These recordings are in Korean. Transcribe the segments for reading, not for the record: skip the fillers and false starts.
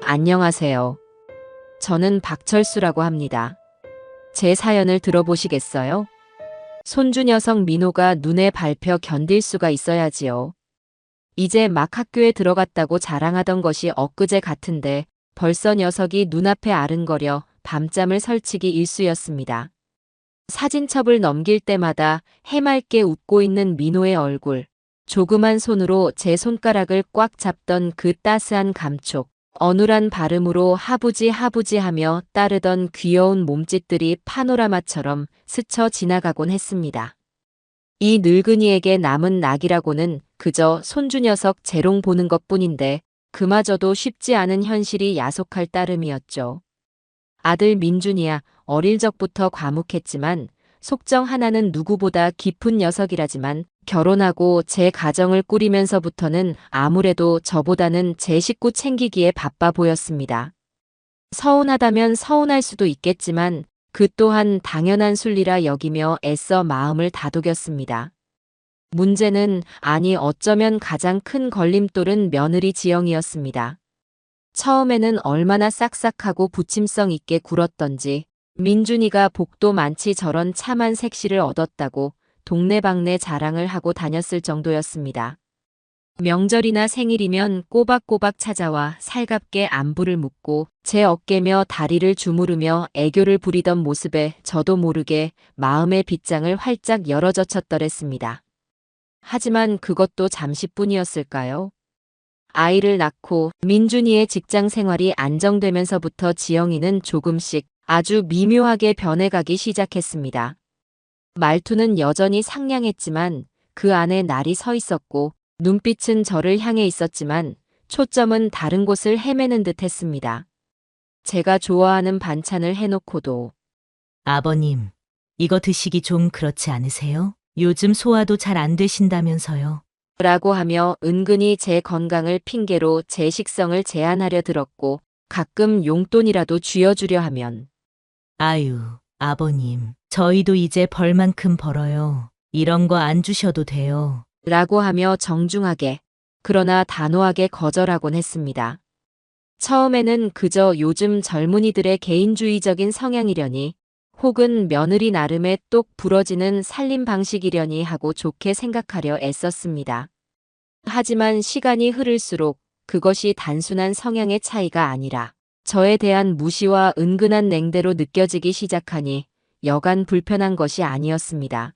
안녕하세요. 저는 박철수라고 합니다. 제 사연을 들어보시겠어요? 손주 녀석 민호가 눈에 밟혀 견딜 수가 있어야지요. 이제 막 학교에 들어갔다고 자랑하던 것이 엊그제 같은데 벌써 녀석이 눈앞에 아른거려 밤잠을 설치기 일쑤였습니다. 사진첩을 넘길 때마다 해맑게 웃고 있는 민호의 얼굴, 조그만 손으로 제 손가락을 꽉 잡던 그 따스한 감촉, 어눌한 발음으로 하부지 하부지 하며 따르던 귀여운 몸짓들이 파노라마처럼 스쳐 지나가곤 했습니다. 이 늙은이에게 남은 낙이라고는 그저 손주 녀석 재롱 보는 것뿐인데 그마저도 쉽지 않은 현실이 야속할 따름이었죠. 아들 민준이야 어릴 적부터 과묵했지만 속정 하나는 누구보다 깊은 녀석이라지만 결혼하고 제 가정을 꾸리면서부터는 아무래도 저보다는 제 식구 챙기기에 바빠 보였습니다. 서운하다면 서운할 수도 있겠지만 그 또한 당연한 순리라 여기며 애써 마음을 다독였습니다. 문제는 아니 어쩌면 가장 큰 걸림돌은 며느리 지영이었습니다. 처음에는 얼마나 싹싹하고 부침성 있게 굴었던지 민준이가 복도 많지 저런 참한 색시를 얻었다고 동네방네 자랑을 하고 다녔을 정도였습니다. 명절이나 생일이면 꼬박꼬박 찾아와 살갑게 안부를 묻고 제 어깨며 다리를 주무르며 애교를 부리던 모습에 저도 모르게 마음의 빗장을 활짝 열어젖혔더랬습니다. 하지만 그것도 잠시뿐이었을까요? 아이를 낳고 민준이의 직장 생활이 안정되면서부터 지영이는 조금씩 아주 미묘하게 변해가기 시작했습니다. 말투는 여전히 상냥했지만 그 안에 날이 서 있었고 눈빛은 저를 향해 있었지만 초점은 다른 곳을 헤매는 듯 했습니다. 제가 좋아하는 반찬을 해놓고도 아버님, 이거 드시기 좀 그렇지 않으세요? 요즘 소화도 잘 안 되신다면서요. 라고 하며 은근히 제 건강을 핑계로 제 식성을 제한하려 들었고 가끔 용돈이라도 쥐어주려 하면 아유, 아버님, 저희도 이제 벌만큼 벌어요. 이런 거 안 주셔도 돼요. 라고 하며 정중하게 그러나 단호하게 거절하곤 했습니다. 처음에는 그저 요즘 젊은이들의 개인주의적인 성향이려니 혹은 며느리 나름의 똑 부러지는 살림 방식이려니 하고 좋게 생각하려 애썼습니다. 하지만 시간이 흐를수록 그것이 단순한 성향의 차이가 아니라 저에 대한 무시와 은근한 냉대로 느껴지기 시작하니 여간 불편한 것이 아니었습니다.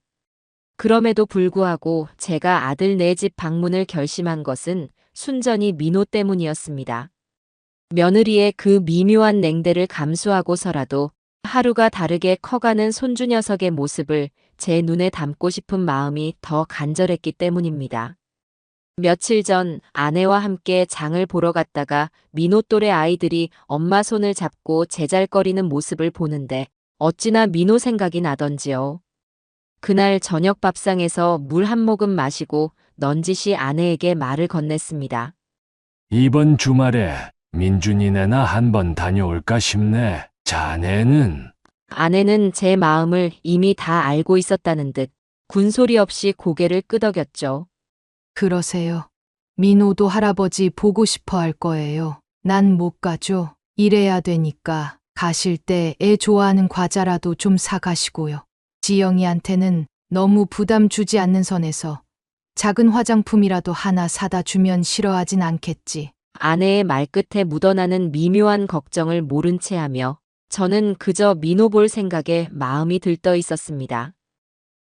그럼에도 불구하고 제가 아들 네 집 방문을 결심한 것은 순전히 민호 때문이었습니다. 며느리의 그 미묘한 냉대를 감수하고서라도 하루가 다르게 커가는 손주 녀석의 모습을 제 눈에 담고 싶은 마음이 더 간절했기 때문입니다. 며칠 전 아내와 함께 장을 보러 갔다가 민호 또래 아이들이 엄마 손을 잡고 제잘거리는 모습을 보는데 어찌나 민호 생각이 나던지요. 그날 저녁 밥상에서 물 한 모금 마시고 넌지시 아내에게 말을 건넸습니다. 이번 주말에 민준이네나 한번 다녀올까 싶네. 자네는 아내는 제 마음을 이미 다 알고 있었다는 듯 군소리 없이 고개를 끄덕였죠. 그러세요. 민호도 할아버지 보고 싶어 할 거예요. 난 못 가죠. 일해야 되니까 가실 때 애 좋아하는 과자라도 좀 사가시고요. 지영이한테는 너무 부담 주지 않는 선에서 작은 화장품이라도 하나 사다 주면 싫어하진 않겠지. 아내의 말끝에 묻어나는 미묘한 걱정을 모른 채 하며 저는 그저 민호 볼 생각에 마음이 들떠 있었습니다.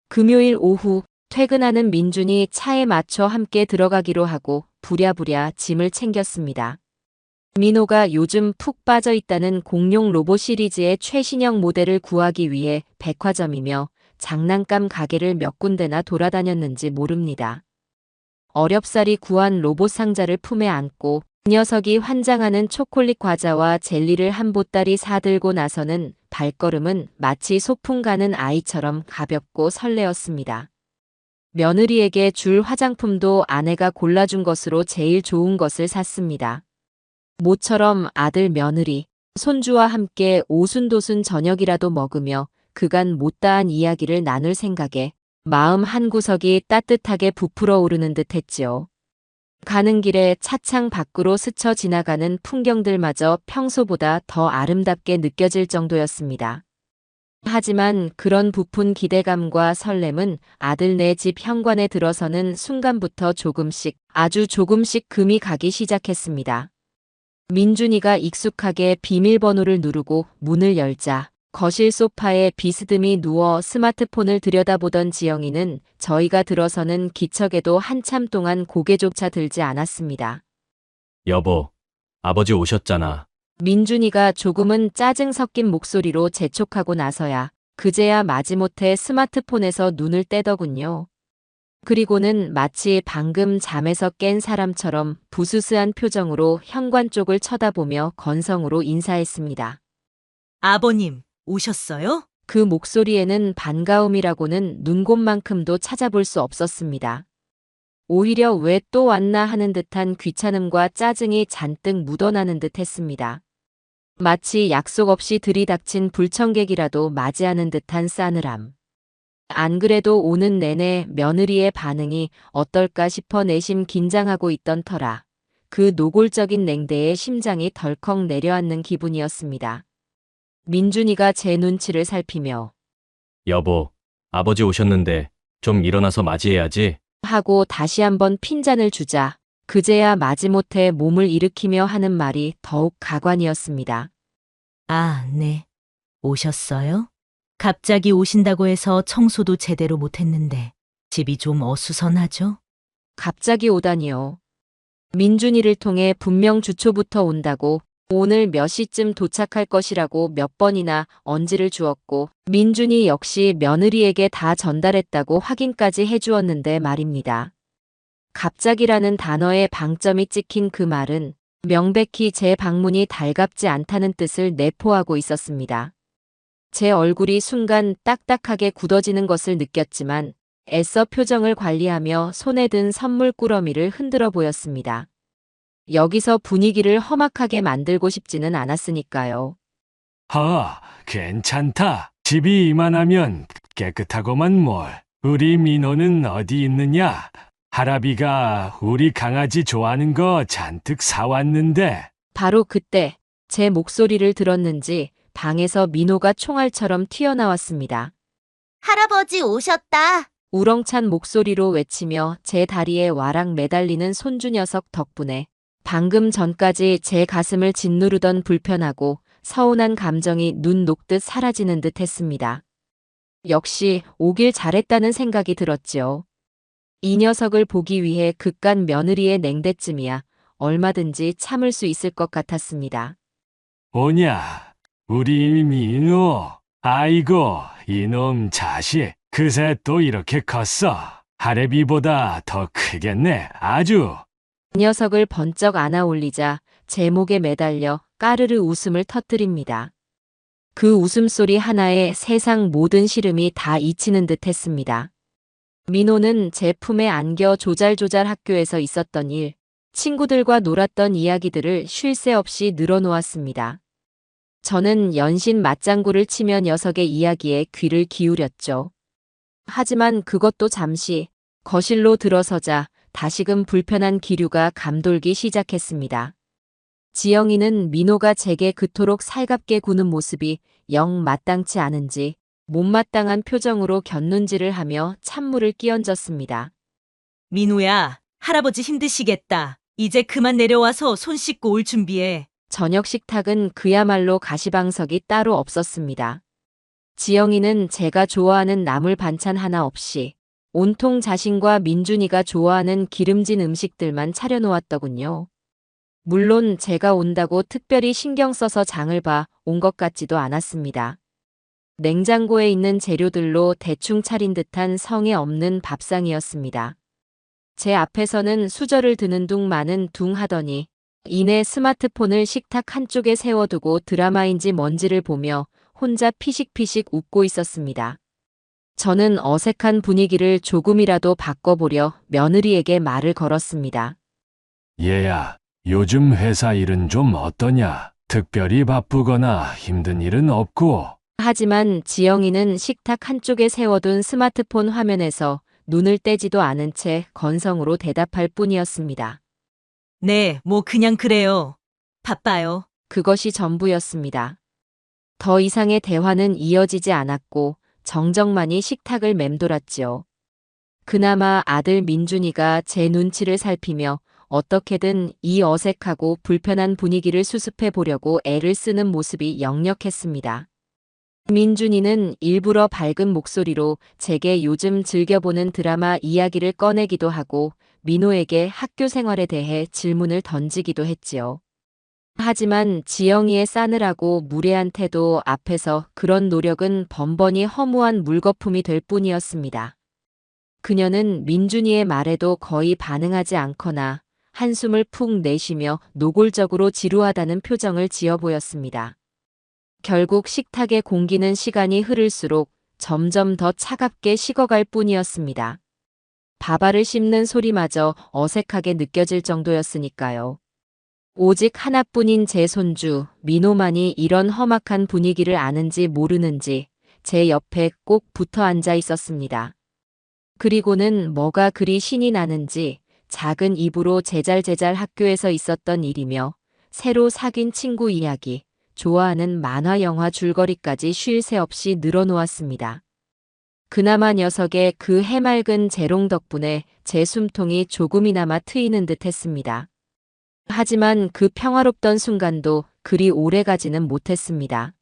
금요일 오후 퇴근하는 민준이 차에 맞춰 함께 들어가기로 하고 부랴부랴 짐을 챙겼습니다. 민호가 요즘 푹 빠져 있다는 공룡 로봇 시리즈의 최신형 모델을 구하기 위해 백화점이며 장난감 가게를 몇 군데나 돌아다녔는지 모릅니다. 어렵사리 구한 로봇 상자를 품에 안고 그 녀석이 환장하는 초콜릿 과자와 젤리를 한 보따리 사들고 나서는 발걸음은 마치 소풍 가는 아이처럼 가볍고 설레었습니다. 며느리에게 줄 화장품도 아내가 골라준 것으로 제일 좋은 것을 샀습니다. 모처럼 아들 며느리, 손주와 함께 오순도순 저녁이라도 먹으며 그간 못다한 이야기를 나눌 생각에 마음 한구석이 따뜻하게 부풀어 오르는 듯 했지요. 가는 길에 차창 밖으로 스쳐 지나가는 풍경들마저 평소보다 더 아름답게 느껴질 정도였습니다. 하지만 그런 부푼 기대감과 설렘은 아들네 집 현관에 들어서는 순간부터 조금씩, 아주 조금씩 금이 가기 시작했습니다. 민준이가 익숙하게 비밀번호를 누르고 문을 열자 거실 소파에 비스듬히 누워 스마트폰을 들여다보던 지영이는 저희가 들어서는 기척에도 한참 동안 고개조차 들지 않았습니다. 여보, 아버지 오셨잖아. 민준이가 조금은 짜증 섞인 목소리로 재촉하고 나서야 그제야 마지못해 스마트폰에서 눈을 떼더군요. 그리고는 마치 방금 잠에서 깬 사람처럼 부스스한 표정으로 현관 쪽을 쳐다보며 건성으로 인사했습니다. 아버님, 오셨어요? 그 목소리에는 반가움이라고는 눈곱만큼도 찾아볼 수 없었습니다. 오히려 왜 또 왔나 하는 듯한 귀찮음과 짜증이 잔뜩 묻어나는 듯 했습니다. 마치 약속 없이 들이닥친 불청객이라도 맞이하는 듯한 싸늘함. 안 그래도 오는 내내 며느리의 반응이 어떨까 싶어 내심 긴장하고 있던 터라 그 노골적인 냉대에 심장이 덜컥 내려앉는 기분이었습니다. 민준이가 제 눈치를 살피며 여보, 아버지 오셨는데 좀 일어나서 맞이해야지. 하고 다시 한번 핀잔을 주자 그제야 마지못해 몸을 일으키며 하는 말이 더욱 가관이었습니다. 아, 네. 오셨어요? 갑자기 오신다고 해서 청소도 제대로 못했는데 집이 좀 어수선하죠? 갑자기 오다니요. 민준이를 통해 분명 주초부터 온다고 오늘 몇 시쯤 도착할 것이라고 몇 번이나 언지를 주었고 민준이 역시 며느리에게 다 전달했다고 확인까지 해주었는데 말입니다. 갑자기라는 단어에 방점이 찍힌 그 말은 명백히 제 방문이 달갑지 않다는 뜻을 내포하고 있었습니다. 제 얼굴이 순간 딱딱하게 굳어지는 것을 느꼈지만 애써 표정을 관리하며 손에 든 선물 꾸러미를 흔들어 보였습니다. 여기서 분위기를 험악하게 만들고 싶지는 않았으니까요. 괜찮다. 집이 이만하면 깨끗하고만 뭘. 우리 민호는 어디 있느냐? 할아비가 우리 강아지 좋아하는 거 잔뜩 사왔는데. 바로 그때 제 목소리를 들었는지 방에서 민호가 총알처럼 튀어나왔습니다. 할아버지 오셨다. 우렁찬 목소리로 외치며 제 다리에 와락 매달리는 손주 녀석 덕분에 방금 전까지 제 가슴을 짓누르던 불편하고 서운한 감정이 눈 녹듯 사라지는 듯 했습니다. 역시 오길 잘했다는 생각이 들었지요. 이 녀석을 보기 위해 그깟 며느리의 냉대쯤이야 얼마든지 참을 수 있을 것 같았습니다. 오냐? 우리 민호. 아이고, 이놈 자식. 그새 또 이렇게 컸어. 할애비보다 더 크겠네, 아주. 녀석을 번쩍 안아 올리자 제 목에 매달려 까르르 웃음을 터뜨립니다. 그 웃음소리 하나에 세상 모든 시름이 다 잊히는 듯 했습니다. 민호는 제 품에 안겨 조잘조잘 학교에서 있었던 일, 친구들과 놀았던 이야기들을 쉴 새 없이 늘어놓았습니다. 저는 연신 맞장구를 치며 녀석의 이야기에 귀를 기울였죠. 하지만 그것도 잠시 거실로 들어서자 다시금 불편한 기류가 감돌기 시작했습니다. 지영이는 민호가 제게 그토록 살갑게 구는 모습이 영 마땅치 않은지 못마땅한 표정으로 곁눈질을 하며 찬물을 끼얹었습니다. 민호야, 할아버지 힘드시겠다. 이제 그만 내려와서 손 씻고 올 준비해. 저녁 식탁은 그야말로 가시방석이 따로 없었습니다. 지영이는 제가 좋아하는 나물 반찬 하나 없이 온통 자신과 민준이가 좋아하는 기름진 음식들만 차려놓았더군요. 물론 제가 온다고 특별히 신경 써서 장을 봐 온 것 같지도 않았습니다. 냉장고에 있는 재료들로 대충 차린 듯한 성에 없는 밥상이었습니다. 제 앞에서는 수저를 드는 둥 마는 둥 하더니 이내 스마트폰을 식탁 한쪽에 세워두고 드라마인지 뭔지를 보며 혼자 피식피식 웃고 있었습니다. 저는 어색한 분위기를 조금이라도 바꿔보려 며느리에게 말을 걸었습니다. 얘야, 요즘 회사 일은 좀 어떠냐? 특별히 바쁘거나 힘든 일은 없고. 하지만 지영이는 식탁 한쪽에 세워둔 스마트폰 화면에서 눈을 떼지도 않은 채 건성으로 대답할 뿐이었습니다. 네, 뭐 그냥 그래요. 바빠요. 그것이 전부였습니다. 더 이상의 대화는 이어지지 않았고 정적만이 식탁을 맴돌았지요. 그나마 아들 민준이가 제 눈치를 살피며 어떻게든 이 어색하고 불편한 분위기를 수습해 보려고 애를 쓰는 모습이 역력했습니다. 민준이는 일부러 밝은 목소리로 제게 요즘 즐겨보는 드라마 이야기를 꺼내기도 하고 민호에게 학교 생활에 대해 질문을 던지기도 했지요. 하지만 지영이의 싸늘하고 무례한 태도 앞에서 그런 노력은 번번이 허무한 물거품이 될 뿐이었습니다. 그녀는 민준이의 말에도 거의 반응하지 않거나 한숨을 푹 내쉬며 노골적으로 지루하다는 표정을 지어 보였습니다. 결국 식탁의 공기는 시간이 흐를수록 점점 더 차갑게 식어갈 뿐이었습니다. 밥알을 씹는 소리마저 어색하게 느껴질 정도였으니까요. 오직 하나뿐인 제 손주 민호만이 이런 험악한 분위기를 아는지 모르는지 제 옆에 꼭 붙어 앉아 있었습니다. 그리고는 뭐가 그리 신이 나는지 작은 입으로 제잘제잘 학교에서 있었던 일이며 새로 사귄 친구 이야기, 좋아하는 만화 영화 줄거리까지 쉴 새 없이 늘어놓았습니다. 그나마 녀석의 그 해맑은 재롱 덕분에 제 숨통이 조금이나마 트이는 듯 했습니다. 하지만 그 평화롭던 순간도 그리 오래 가지는 못했습니다.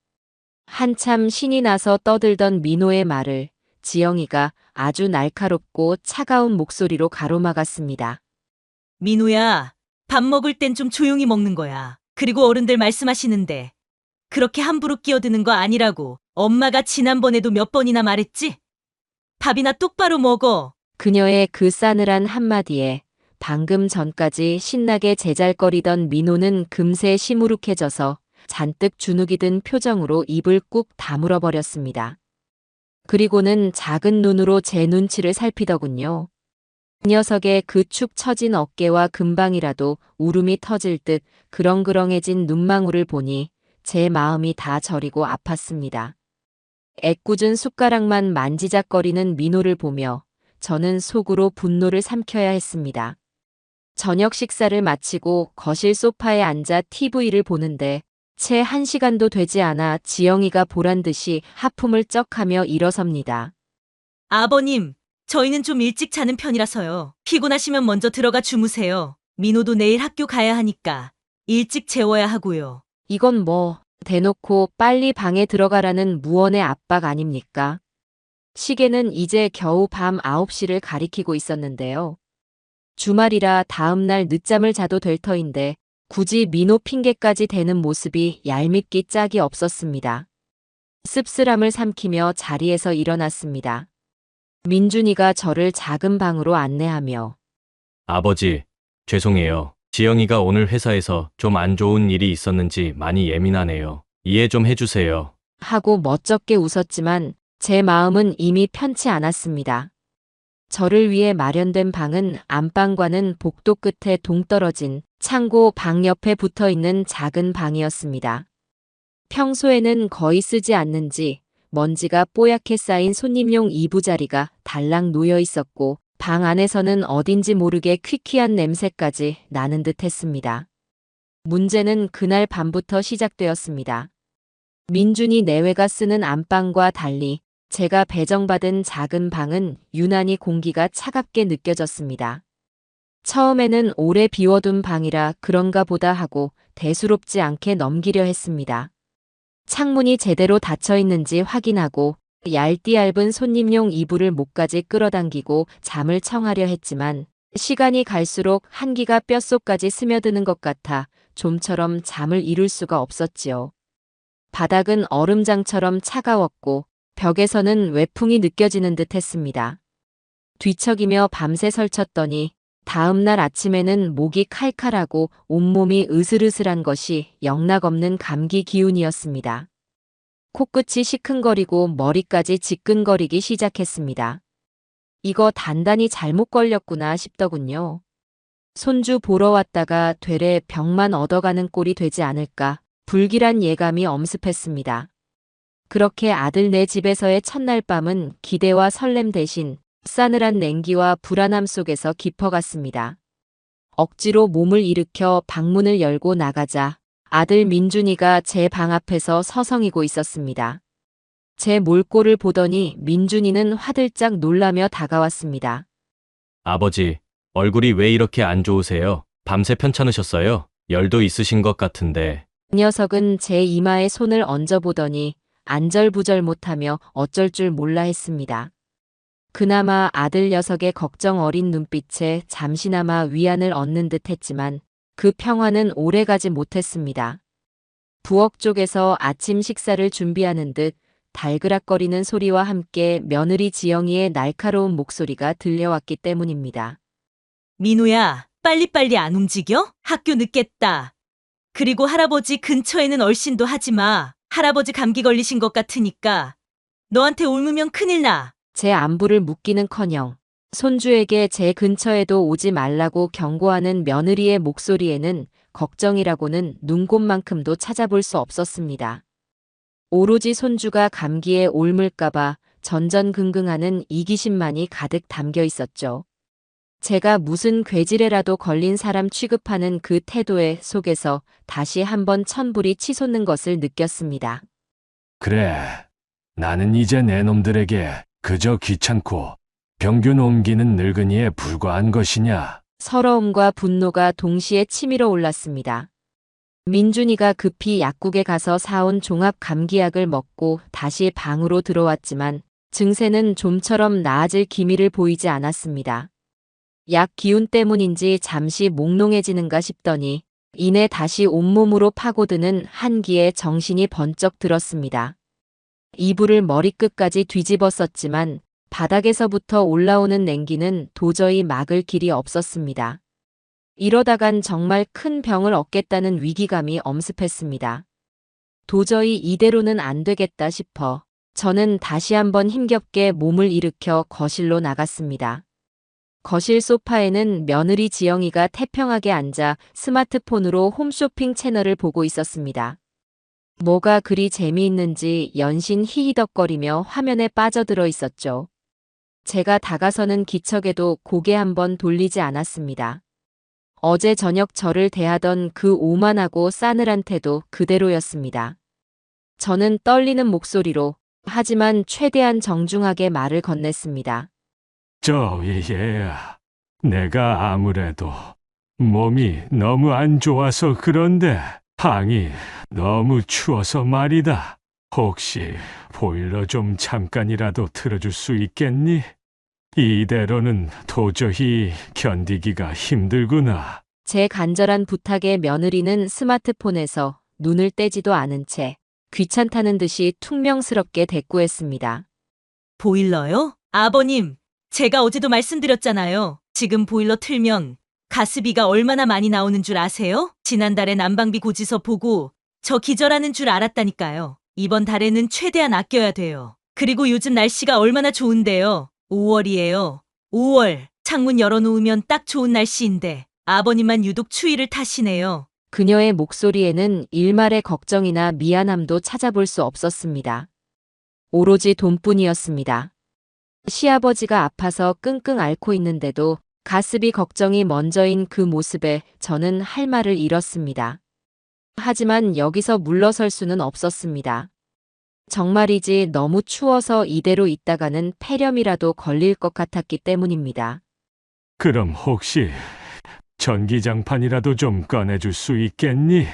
한참 신이 나서 떠들던 민호의 말을 지영이가 아주 날카롭고 차가운 목소리로 가로막았습니다. 민우야, 밥 먹을 땐 좀 조용히 먹는 거야. 그리고 어른들 말씀하시는데 그렇게 함부로 끼어드는 거 아니라고 엄마가 지난번에도 몇 번이나 말했지? 밥이나 똑바로 먹어. 그녀의 그 싸늘한 한마디에 방금 전까지 신나게 제잘거리던 민호는 금세 시무룩해져서 잔뜩 주눅이 든 표정으로 입을 꾹 다물어 버렸습니다. 그리고는 작은 눈으로 제 눈치를 살피더군요. 그 녀석의 그 축 처진 어깨와 금방이라도 울음이 터질 듯 그렁그렁해진 눈망울을 보니 제 마음이 다 저리고 아팠습니다. 애꿎은 숟가락만 만지작거리는 민호를 보며 저는 속으로 분노를 삼켜야 했습니다. 저녁 식사를 마치고 거실 소파에 앉아 TV를 보는데 채 1시간도 되지 않아 지영이가 보란 듯이 하품을 쩍하며 일어섭니다. 아버님, 저희는 좀 일찍 자는 편이라서요. 피곤하시면 먼저 들어가 주무세요. 민호도 내일 학교 가야 하니까 일찍 재워야 하고요. 이건 뭐 대놓고 빨리 방에 들어가라는 무언의 압박 아닙니까? 시계는 이제 겨우 밤 9시를 가리키고 있었는데요. 주말이라 다음날 늦잠을 자도 될 터인데 굳이 민호 핑계까지 대는 모습이 얄밉기 짝이 없었습니다. 씁쓸함을 삼키며 자리에서 일어났습니다. 민준이가 저를 작은 방으로 안내하며 아버지, 죄송해요. 지영이가 오늘 회사에서 좀 안 좋은 일이 있었는지 많이 예민하네요. 이해 좀 해주세요. 하고 멋쩍게 웃었지만 제 마음은 이미 편치 않았습니다. 저를 위해 마련된 방은 안방과는 복도 끝에 동떨어진 창고 방 옆에 붙어있는 작은 방이었습니다. 평소에는 거의 쓰지 않는지 먼지가 뽀얗게 쌓인 손님용 이부자리가 달랑 놓여 있었고 방 안에서는 어딘지 모르게 퀴퀴한 냄새까지 나는 듯 했습니다. 문제는 그날 밤부터 시작되었습니다. 민준이 내외가 쓰는 안방과 달리 제가 배정받은 작은 방은 유난히 공기가 차갑게 느껴졌습니다. 처음에는 오래 비워둔 방이라 그런가 보다 하고 대수롭지 않게 넘기려 했습니다. 창문이 제대로 닫혀 있는지 확인하고 얇디 얇은 손님용 이불을 목까지 끌어당기고 잠을 청하려 했지만 시간이 갈수록 한기가 뼛속까지 스며드는 것 같아 좀처럼 잠을 이룰 수가 없었지요. 바닥은 얼음장처럼 차가웠고 벽에서는 외풍이 느껴지는 듯 했습니다. 뒤척이며 밤새 설쳤더니 다음날 아침에는 목이 칼칼하고 온몸이 으슬으슬한 것이 영락없는 감기 기운이었습니다. 코끝이 시큰거리고 머리까지 지끈거리기 시작했습니다. 이거 단단히 잘못 걸렸구나 싶더군요. 손주 보러 왔다가 되레 병만 얻어가는 꼴이 되지 않을까 불길한 예감이 엄습했습니다. 그렇게 아들네 집에서의 첫날 밤은 기대와 설렘 대신 싸늘한 냉기와 불안함 속에서 깊어갔습니다. 억지로 몸을 일으켜 방문을 열고 나가자 아들 민준이가 제 방 앞에서 서성이고 있었습니다. 제 몰골을 보더니 민준이는 화들짝 놀라며 다가왔습니다. 아버지, 얼굴이 왜 이렇게 안 좋으세요? 밤새 편찮으셨어요? 열도 있으신 것 같은데. 그 녀석은 제 이마에 손을 얹어보더니 안절부절 못하며 어쩔 줄 몰라 했습니다. 그나마 아들 녀석의 걱정 어린 눈빛에 잠시나마 위안을 얻는 듯 했지만 그 평화는 오래가지 못했습니다. 부엌 쪽에서 아침 식사를 준비하는 듯 달그락거리는 소리와 함께 며느리 지영이의 날카로운 목소리가 들려왔기 때문입니다. 민호야, 빨리빨리 안 움직여? 학교 늦겠다. 그리고 할아버지 근처에는 얼씬도 하지 마. 할아버지 감기 걸리신 것 같으니까. 너한테 옮으면 큰일 나. 제 안부를 묻기는커녕 손주에게 제 근처에도 오지 말라고 경고하는 며느리의 목소리에는 걱정이라고는 눈곱만큼도 찾아볼 수 없었습니다. 오로지 손주가 감기에 옮을까봐 전전긍긍하는 이기심만이 가득 담겨 있었죠. 제가 무슨 괴지레라도 걸린 사람 취급하는 그 태도의 속에서 다시 한번 천불이 치솟는 것을 느꼈습니다. 그래, 나는 이제 내 놈들에게 그저 귀찮고 병균 옮기는 늙은이에 불과한 것이냐. 서러움과 분노가 동시에 치밀어 올랐습니다. 민준이가 급히 약국에 가서 사온 종합 감기약을 먹고 다시 방으로 들어왔지만 증세는 좀처럼 나아질 기미를 보이지 않았습니다. 약 기운 때문인지 잠시 몽롱해지는가 싶더니 이내 다시 온몸으로 파고드는 한기에 정신이 번쩍 들었습니다. 이불을 머리끝까지 뒤집었었지만 바닥에서부터 올라오는 냉기는 도저히 막을 길이 없었습니다. 이러다간 정말 큰 병을 얻겠다는 위기감이 엄습했습니다. 도저히 이대로는 안 되겠다 싶어 저는 다시 한번 힘겹게 몸을 일으켜 거실로 나갔습니다. 거실 소파에는 며느리 지영이가 태평하게 앉아 스마트폰으로 홈쇼핑 채널을 보고 있었습니다. 뭐가 그리 재미있는지 연신 히히덕거리며 화면에 빠져들어 있었죠. 제가 다가서는 기척에도 고개 한번 돌리지 않았습니다. 어제 저녁 저를 대하던 그 오만하고 싸늘한 태도 그대로였습니다. 저는 떨리는 목소리로 하지만 최대한 정중하게 말을 건넸습니다. 저기 얘야, 내가 아무래도 몸이 너무 안 좋아서 그런데 방이 너무 추워서 말이다. 혹시 보일러 좀 잠깐이라도 틀어줄 수 있겠니? 이대로는 도저히 견디기가 힘들구나. 제 간절한 부탁에 며느리는 스마트폰에서 눈을 떼지도 않은 채 귀찮다는 듯이 퉁명스럽게 대꾸했습니다. 보일러요? 아버님, 제가 어제도 말씀드렸잖아요. 지금 보일러 틀면 가스비가 얼마나 많이 나오는 줄 아세요? 지난달에 난방비 고지서 보고 저 기절하는 줄 알았다니까요. 이번 달에는 최대한 아껴야 돼요. 그리고 요즘 날씨가 얼마나 좋은데요. 5월이에요. 5월. 창문 열어놓으면 딱 좋은 날씨인데 아버님만 유독 추위를 타시네요. 그녀의 목소리에는 일말의 걱정이나 미안함도 찾아볼 수 없었습니다. 오로지 돈뿐이었습니다. 시아버지가 아파서 끙끙 앓고 있는데도 가스비 걱정이 먼저인 그 모습에 저는 할 말을 잃었습니다. 하지만 여기서 물러설 수는 없었습니다. 정말이지 너무 추워서 이대로 있다가는 폐렴이라도 걸릴 것 같았기 때문입니다. 그럼 혹시 전기장판이라도 좀 꺼내줄 수 있겠니?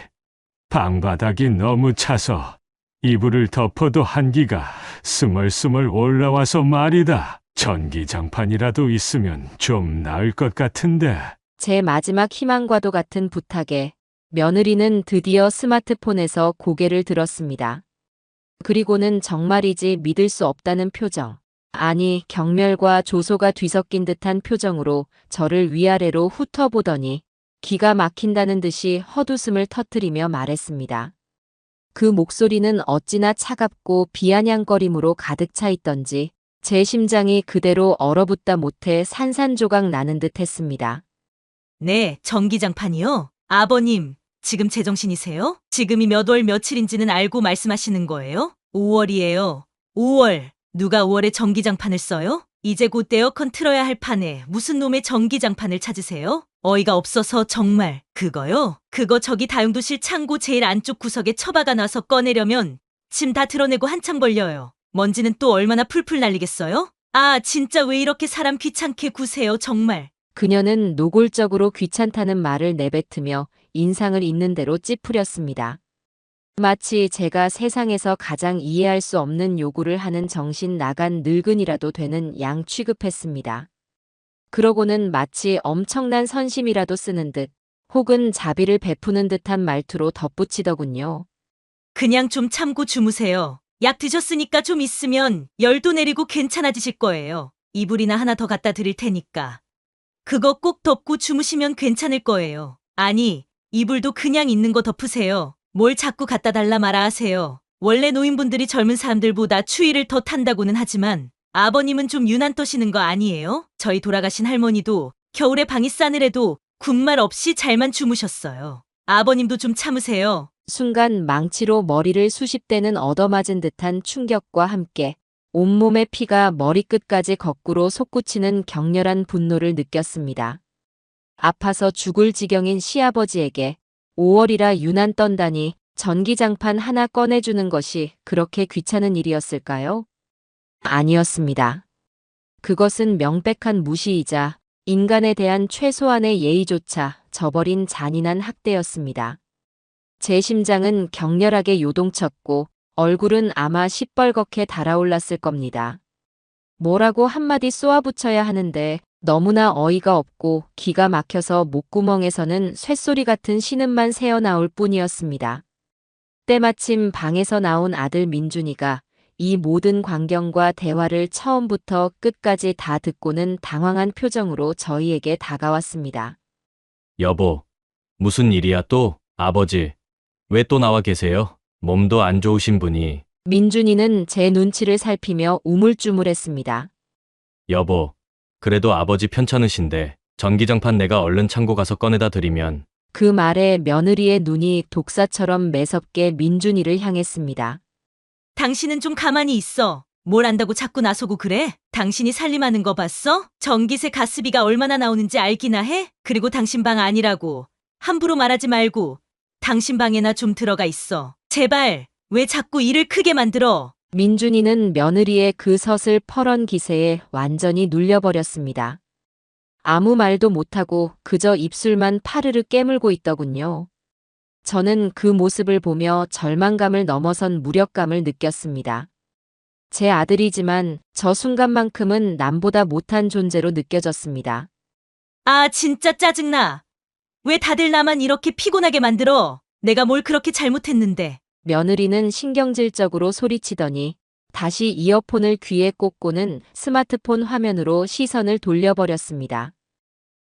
방바닥이 너무 차서 이불을 덮어도 한기가 스멀스멀 올라와서 말이다. 전기장판이라도 있으면 좀 나을 것 같은데. 제 마지막 희망과도 같은 부탁에 며느리는 드디어 스마트폰에서 고개를 들었습니다. 그리고는 정말이지 믿을 수 없다는 표정, 아니 경멸과 조소가 뒤섞인 듯한 표정으로 저를 위아래로 훑어보더니 기가 막힌다는 듯이 헛웃음을 터뜨리며 말했습니다. 그 목소리는 어찌나 차갑고 비아냥거림으로 가득 차 있던지 제 심장이 그대로 얼어붙다 못해 산산조각 나는 듯 했습니다. 네, 전기장판이요? 아버님, 지금 제정신이세요? 지금이 몇 월 며칠인지는 알고 말씀하시는 거예요? 5월이에요. 5월. 누가 5월에 전기장판을 써요? 이제 곧 에어컨 틀어야 할 판에 무슨 놈의 전기장판을 찾으세요? 어이가 없어서 정말. 그거요? 그거 저기 다용도실 창고 제일 안쪽 구석에 처박아 놔서 꺼내려면 짐 다 드러내고 한참 걸려요. 먼지는 또 얼마나 풀풀 날리겠어요? 아, 진짜 왜 이렇게 사람 귀찮게 구세요, 정말. 그녀는 노골적으로 귀찮다는 말을 내뱉으며 인상을 있는 대로 찌푸렸습니다. 마치 제가 세상에서 가장 이해할 수 없는 요구를 하는 정신 나간 늙은이라도 되는 양 취급했습니다. 그러고는 마치 엄청난 선심이라도 쓰는 듯 혹은 자비를 베푸는 듯한 말투로 덧붙이더군요. 그냥 좀 참고 주무세요. 약 드셨으니까 좀 있으면 열도 내리고 괜찮아지실 거예요. 이불이나 하나 더 갖다 드릴 테니까. 그거 꼭 덮고 주무시면 괜찮을 거예요. 아니, 이불도 그냥 있는 거 덮으세요. 뭘 자꾸 갖다 달라 말아 하세요. 원래 노인분들이 젊은 사람들보다 추위를 더 탄다고는 하지만 아버님은 좀 유난 떠시는 거 아니에요? 저희 돌아가신 할머니도 겨울에 방이 싸늘해도 군말 없이 잘만 주무셨어요. 아버님도 좀 참으세요. 순간 망치로 머리를 수십 대는 얻어맞은 듯한 충격과 함께 온몸의 피가 머리끝까지 거꾸로 솟구치는 격렬한 분노를 느꼈습니다. 아파서 죽을 지경인 시아버지에게 5월이라 유난 떤다니 전기장판 하나 꺼내주는 것이 그렇게 귀찮은 일이었을까요? 아니었습니다. 그것은 명백한 무시이자 인간에 대한 최소한의 예의조차 저버린 잔인한 학대였습니다. 제 심장은 격렬하게 요동쳤고 얼굴은 아마 시뻘겋게 달아올랐을 겁니다. 뭐라고 한마디 쏘아붙여야 하는데 너무나 어이가 없고 기가 막혀서 목구멍에서는 쇳소리 같은 신음만 새어나올 뿐이었습니다. 때마침 방에서 나온 아들 민준이가 이 모든 광경과 대화를 처음부터 끝까지 다 듣고는 당황한 표정으로 저희에게 다가왔습니다. 여보, 무슨 일이야 또? 아버지, 왜 또 나와 계세요? 몸도 안 좋으신 분이. 민준이는 제 눈치를 살피며 우물쭈물했습니다. 여보, 그래도 아버지 편찮으신데 전기장판 내가 얼른 창고 가서 꺼내다 드리면. 그 말에 며느리의 눈이 독사처럼 매섭게 민준이를 향했습니다. 당신은 좀 가만히 있어. 뭘 안다고 자꾸 나서고 그래? 당신이 살림하는 거 봤어? 전기세 가스비가 얼마나 나오는지 알기나 해? 그리고 당신 방 아니라고. 함부로 말하지 말고 당신 방에나 좀 들어가 있어. 제발, 왜 자꾸 일을 크게 만들어? 민준이는 며느리의 그 서슬퍼런 기세에 완전히 눌려버렸습니다. 아무 말도 못하고 그저 입술만 파르르 깨물고 있더군요. 저는 그 모습을 보며 절망감을 넘어선 무력감을 느꼈습니다. 제 아들이지만 저 순간만큼은 남보다 못한 존재로 느껴졌습니다. 아, 진짜 짜증나. 왜 다들 나만 이렇게 피곤하게 만들어? 내가 뭘 그렇게 잘못했는데. 며느리는 신경질적으로 소리치더니 다시 이어폰을 귀에 꽂고는 스마트폰 화면으로 시선을 돌려버렸습니다.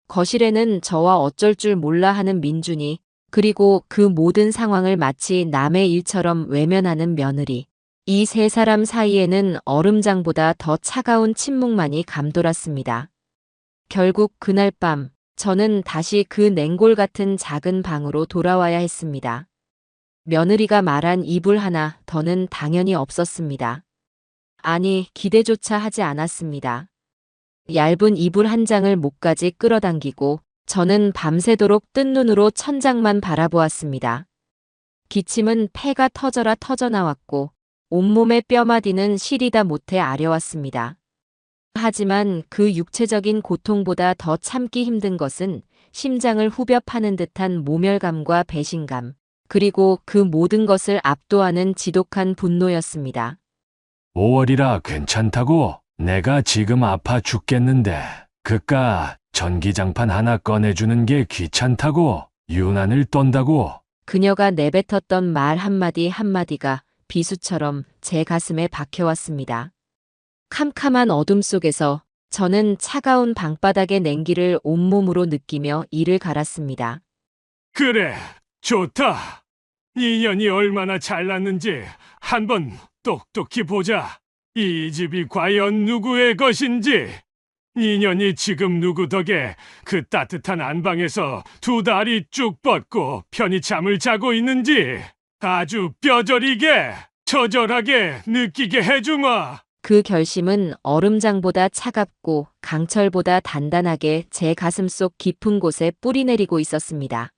거실에는 저와 어쩔 줄 몰라 하는 민준이, 그리고 그 모든 상황을 마치 남의 일처럼 외면하는 며느리. 이 세 사람 사이에는 얼음장보다 더 차가운 침묵만이 감돌았습니다. 결국 그날 밤 저는 다시 그 냉골 같은 작은 방으로 돌아와야 했습니다. 며느리가 말한 이불 하나 더는 당연히 없었습니다. 아니, 기대조차 하지 않았습니다. 얇은 이불 한 장을 목까지 끌어당기고 저는 밤새도록 뜬 눈으로 천장만 바라보았습니다. 기침은 폐가 터져라 터져나왔고 온몸의 뼈마디는 시리다 못해 아려왔습니다. 하지만 그 육체적인 고통보다 더 참기 힘든 것은 심장을 후벼 파는 듯한 모멸감과 배신감, 그리고 그 모든 것을 압도하는 지독한 분노였습니다. 5월이라 괜찮다고? 내가 지금 아파 죽겠는데 그깟 전기장판 하나 꺼내주는 게 귀찮다고? 유난을 떤다고? 그녀가 내뱉었던 말 한마디 한마디가 비수처럼 제 가슴에 박혀왔습니다. 캄캄한 어둠 속에서 저는 차가운 방바닥의 냉기를 온몸으로 느끼며 이를 갈았습니다. 그래, 좋다. 이 년이 얼마나 잘났는지 한번 똑똑히 보자. 이 집이 과연 누구의 것인지. 이 년이 지금 누구 덕에 그 따뜻한 안방에서 두 다리 쭉 뻗고 편히 잠을 자고 있는지 아주 뼈저리게, 처절하게 느끼게 해주마. 그 결심은 얼음장보다 차갑고 강철보다 단단하게 제 가슴속 깊은 곳에 뿌리내리고 있었습니다.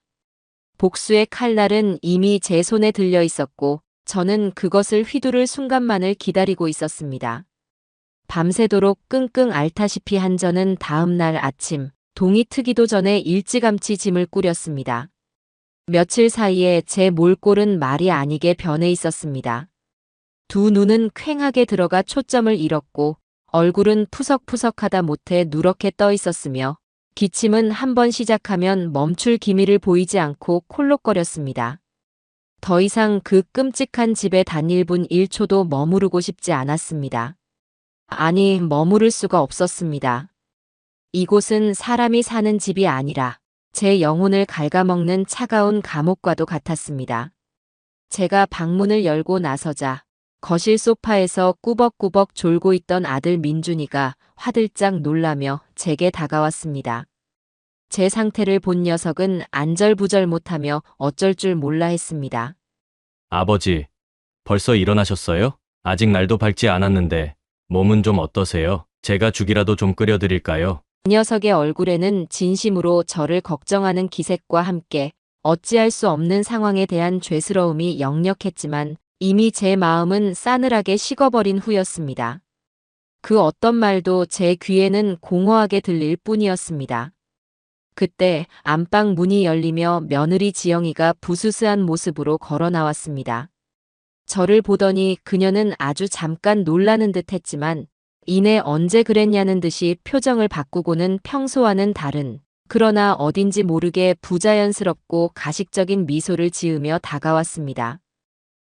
복수의 칼날은 이미 제 손에 들려 있었고 저는 그것을 휘두를 순간만을 기다리고 있었습니다. 밤새도록 끙끙 앓다시피 한 저는 다음 날 아침 동이 트기도 전에 일찌감치 짐을 꾸렸습니다. 며칠 사이에 제 몰골은 말이 아니게 변해 있었습니다. 두 눈은 퀭하게 들어가 초점을 잃었고 얼굴은 푸석푸석하다 못해 누렇게 떠 있었으며 기침은 한 번 시작하면 멈출 기미를 보이지 않고 콜록거렸습니다. 더 이상 그 끔찍한 집에 단 1분 1초도 머무르고 싶지 않았습니다. 아니, 머무를 수가 없었습니다. 이곳은 사람이 사는 집이 아니라 제 영혼을 갉아먹는 차가운 감옥과도 같았습니다. 제가 방문을 열고 나서자 거실 소파에서 꾸벅꾸벅 졸고 있던 아들 민준이가 화들짝 놀라며 제게 다가왔습니다. 제 상태를 본 녀석은 안절부절 못하며 어쩔 줄 몰라 했습니다. 아버지, 벌써 일어나셨어요? 아직 날도 밝지 않았는데 몸은 좀 어떠세요? 제가 죽이라도 좀 끓여드릴까요? 그 녀석의 얼굴에는 진심으로 저를 걱정하는 기색과 함께 어찌할 수 없는 상황에 대한 죄스러움이 역력했지만 이미 제 마음은 싸늘하게 식어버린 후였습니다. 그 어떤 말도 제 귀에는 공허하게 들릴 뿐이었습니다. 그때 안방 문이 열리며 며느리 지영이가 부스스한 모습으로 걸어 나왔습니다. 저를 보더니 그녀는 아주 잠깐 놀라는 듯 했지만 이내 언제 그랬냐는 듯이 표정을 바꾸고는 평소와는 다른, 그러나 어딘지 모르게 부자연스럽고 가식적인 미소를 지으며 다가왔습니다.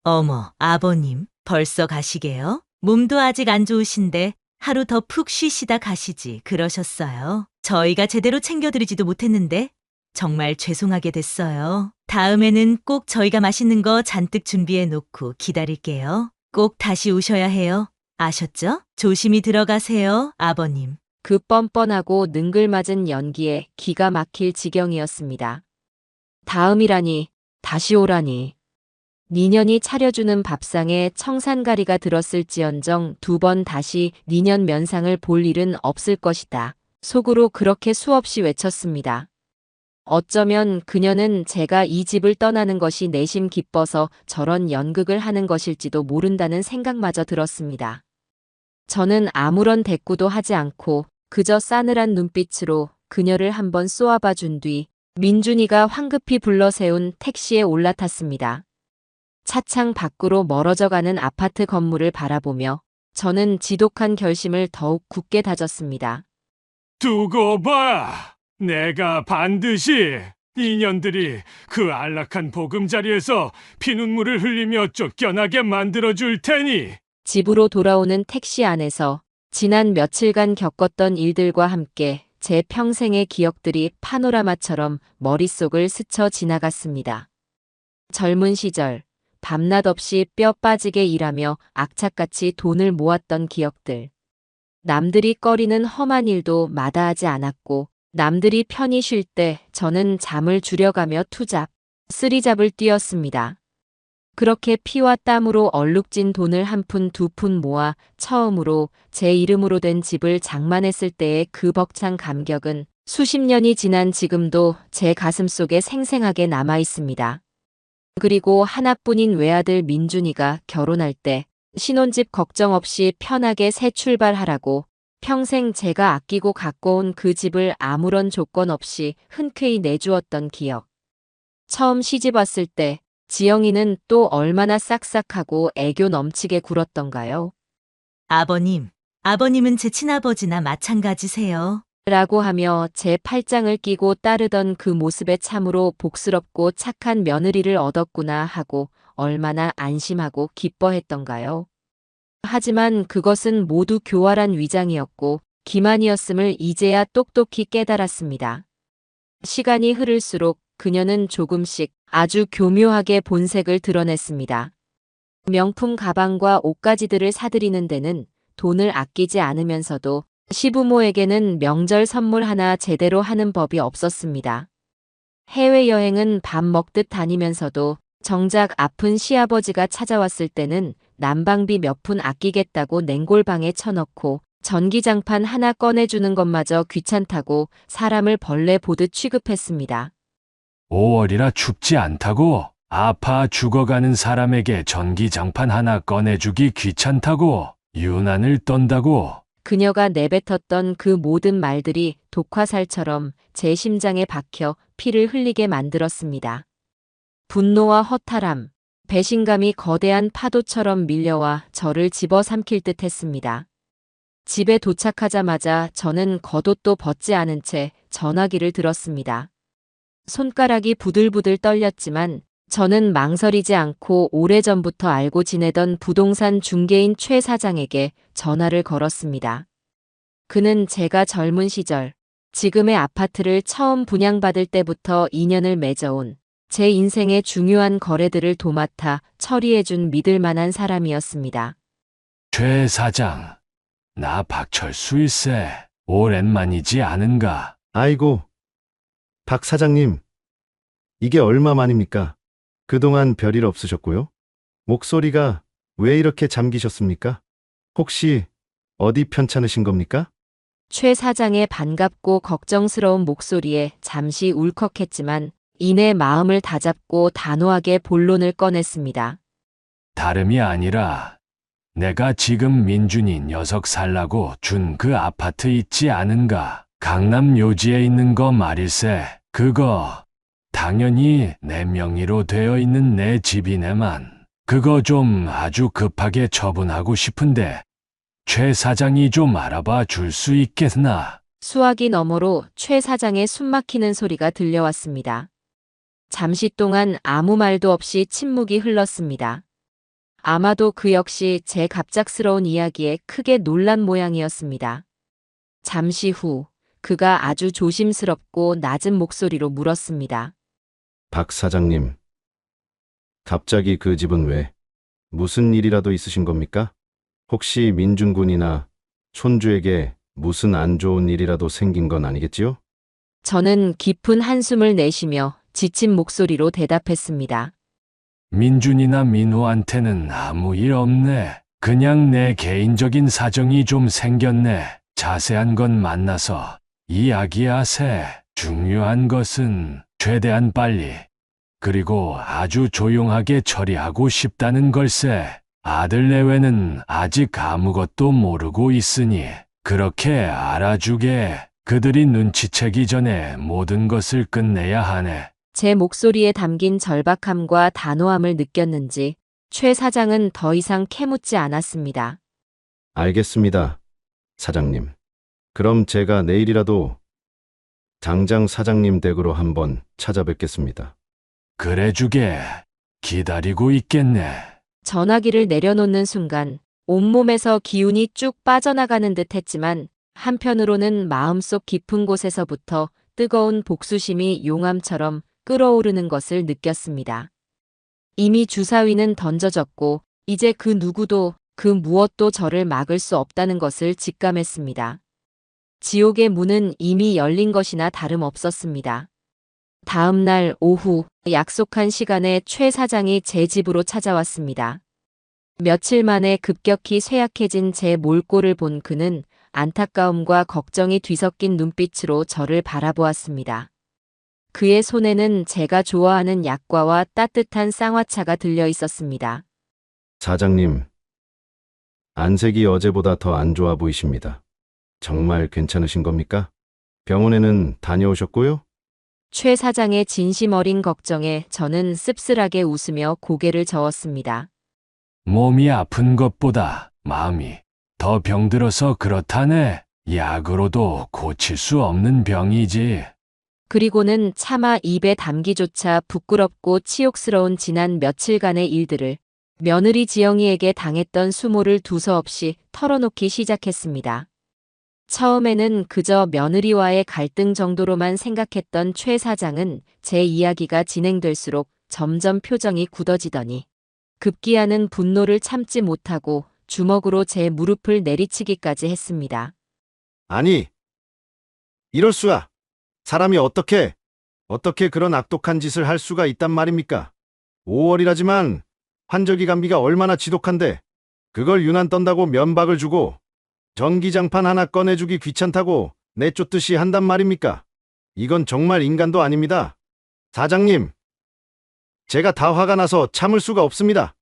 어머, 아버님, 벌써 가시게요? 몸도 아직 안 좋으신데 하루 더 푹 쉬시다 가시지 그러셨어요. 저희가 제대로 챙겨드리지도 못했는데 정말 죄송하게 됐어요. 다음에는 꼭 저희가 맛있는 거 잔뜩 준비해 놓고 기다릴게요. 꼭 다시 오셔야 해요. 아셨죠? 조심히 들어가세요, 아버님. 그 뻔뻔하고 능글맞은 연기에 기가 막힐 지경이었습니다. 다음이라니, 다시 오라니. 니년이 차려주는 밥상에 청산가리가 들었을지언정 2번 다시 니년 면상을 볼 일은 없을 것이다. 속으로 그렇게 수없이 외쳤습니다. 어쩌면 그녀는 제가 이 집을 떠나는 것이 내심 기뻐서 저런 연극을 하는 것일지도 모른다는 생각마저 들었습니다. 저는 아무런 대꾸도 하지 않고 그저 싸늘한 눈빛으로 그녀를 한번 쏘아봐 준 뒤 민준이가 황급히 불러세운 택시에 올라탔습니다. 차창 밖으로 멀어져가는 아파트 건물을 바라보며 저는 지독한 결심을 더욱 굳게 다졌습니다. 두고 봐. 내가 반드시 이년들이 그 안락한 보금자리에서 피눈물을 흘리며 쫓겨나게 만들어줄 테니. 집으로 돌아오는 택시 안에서 지난 며칠간 겪었던 일들과 함께 제 평생의 기억들이 파노라마처럼 머릿속을 스쳐 지나갔습니다. 젊은 시절 밤낮 없이 뼈 빠지게 일하며 악착같이 돈을 모았던 기억들. 남들이 꺼리는 험한 일도 마다하지 않았고 남들이 편히 쉴 때 저는 잠을 줄여가며 투잡, 쓰리잡을 뛰었습니다. 그렇게 피와 땀으로 얼룩진 돈을 한 푼 두 푼 모아 처음으로 제 이름으로 된 집을 장만했을 때의 그 벅찬 감격은 수십 년이 지난 지금도 제 가슴속에 생생하게 남아 있습니다. 그리고 하나뿐인 외아들 민준이가 결혼할 때 신혼집 걱정 없이 편하게 새 출발하라고 평생 제가 아끼고 갖고 온 그 집을 아무런 조건 없이 흔쾌히 내주었던 기억. 처음 시집 왔을 때 지영이는 또 얼마나 싹싹하고 애교 넘치게 굴었던가요? 아버님은 제 친아버지나 마찬가지세요. 라고 하며 제 팔짱을 끼고 따르던 그 모습에 참으로 복스럽고 착한 며느리를 얻었구나 하고 얼마나 안심하고 기뻐했던가요? 하지만 그것은 모두 교활한 위장이었고 기만이었음을 이제야 똑똑히 깨달았습니다. 시간이 흐를수록 그녀는 조금씩 아주 교묘하게 본색을 드러냈습니다. 명품 가방과 옷가지들을 사들이는 데는 돈을 아끼지 않으면서도 시부모에게는 명절 선물 하나 제대로 하는 법이 없었습니다. 해외여행은 밥 먹듯 다니면서도 정작 아픈 시아버지가 찾아왔을 때는 난방비 몇 푼 아끼겠다고 냉골방에 쳐넣고 전기장판 하나 꺼내주는 것마저 귀찮다고 사람을 벌레 보듯 취급했습니다. 5월이라 춥지 않다고? 아파 죽어가는 사람에게 전기장판 하나 꺼내주기 귀찮다고? 유난을 떤다고? 그녀가 내뱉었던 그 모든 말들이 독화살처럼 제 심장에 박혀 피를 흘리게 만들었습니다. 분노와 허탈함, 배신감이 거대한 파도처럼 밀려와 저를 집어삼킬 듯 했습니다. 집에 도착하자마자 저는 겉옷도 벗지 않은 채 전화기를 들었습니다. 손가락이 부들부들 떨렸지만 저는 망설이지 않고 오래전부터 알고 지내던 부동산 중개인 최 사장에게 전화를 걸었습니다. 그는 제가 젊은 시절, 지금의 아파트를 처음 분양받을 때부터 인연을 맺어온 제 인생의 중요한 거래들을 도맡아 처리해준 믿을 만한 사람이었습니다. 최 사장, 나 박철수일세. 오랜만이지 않은가? 아이고, 박 사장님. 이게 얼마만입니까? 그동안 별일 없으셨고요? 목소리가 왜 이렇게 잠기셨습니까? 혹시 어디 편찮으신 겁니까? 최 사장의 반갑고 걱정스러운 목소리에 잠시 울컥했지만 이내 마음을 다잡고 단호하게 본론을 꺼냈습니다. 다름이 아니라 내가 지금 민준이 녀석 살라고 준 그 아파트 있지 않은가? 강남 요지에 있는 거 말일세. 그거 당연히 내 명의로 되어 있는 내 집이네만 그거 좀 아주 급하게 처분하고 싶은데 최 사장이 좀 알아봐 줄 수 있겠나? 수화기 너머로 최 사장의 숨막히는 소리가 들려왔습니다. 잠시 동안 아무 말도 없이 침묵이 흘렀습니다. 아마도 그 역시 제 갑작스러운 이야기에 크게 놀란 모양이었습니다. 잠시 후 그가 아주 조심스럽고 낮은 목소리로 물었습니다. 박 사장님. 갑자기 그 집은 왜? 무슨 일이라도 있으신 겁니까? 혹시 민준 군이나 손주에게 무슨 안 좋은 일이라도 생긴 건 아니겠지요? 저는 깊은 한숨을 내쉬며 지친 목소리로 대답했습니다. 민준이나 민호한테는 아무 일 없네. 그냥 내 개인적인 사정이 좀 생겼네. 자세한 건 만나서 이야기하세. 중요한 것은 최대한 빨리 그리고 아주 조용하게 처리하고 싶다는 걸세. 아들 내외는 아직 아무것도 모르고 있으니 그렇게 알아주게. 그들이 눈치채기 전에 모든 것을 끝내야 하네. 제 목소리에 담긴 절박함과 단호함을 느꼈는지 최 사장은 더 이상 캐묻지 않았습니다. 알겠습니다, 사장님. 그럼 제가 내일이라도 당장 사장님 댁으로 한번 찾아뵙겠습니다. 그래주게. 기다리고 있겠네. 전화기를 내려놓는 순간 온몸에서 기운이 쭉 빠져나가는 듯 했지만 한편으로는 마음속 깊은 곳에서부터 뜨거운 복수심이 용암처럼 끓어오르는 것을 느꼈습니다. 이미 주사위는 던져졌고 이제 그 누구도 그 무엇도 저를 막을 수 없다는 것을 직감했습니다. 지옥의 문은 이미 열린 것이나 다름없었습니다. 다음 날 오후 약속한 시간에 최 사장이 제 집으로 찾아왔습니다. 며칠 만에 급격히 쇠약해진 제 몰골을 본 그는 안타까움과 걱정이 뒤섞인 눈빛으로 저를 바라보았습니다. 그의 손에는 제가 좋아하는 약과와 따뜻한 쌍화차가 들려 있었습니다. 사장님, 안색이 어제보다 더 안 좋아 보이십니다. 정말 괜찮으신 겁니까? 병원에는 다녀오셨고요? 최 사장의 진심 어린 걱정에 저는 씁쓸하게 웃으며 고개를 저었습니다. 몸이 아픈 것보다 마음이 더 병들어서 그렇다네. 약으로도 고칠 수 없는 병이지. 그리고는 차마 입에 담기조차 부끄럽고 치욕스러운 지난 며칠간의 일들을 며느리 지영이에게 당했던 수모를 두서없이 털어놓기 시작했습니다. 처음에는 그저 며느리와의 갈등 정도로만 생각했던 최 사장은 제 이야기가 진행될수록 점점 표정이 굳어지더니 급기야는 분노를 참지 못하고 주먹으로 제 무릎을 내리치기까지 했습니다. 아니, 이럴 수야. 사람이 어떻게 그런 악독한 짓을 할 수가 있단 말입니까? 5월이라지만 환절기 감기가 얼마나 지독한데 그걸 유난 떤다고 면박을 주고 전기장판 하나 꺼내주기 귀찮다고 내쫓듯이 한단 말입니까? 이건 정말 인간도 아닙니다. 사장님, 제가 다 화가 나서 참을 수가 없습니다.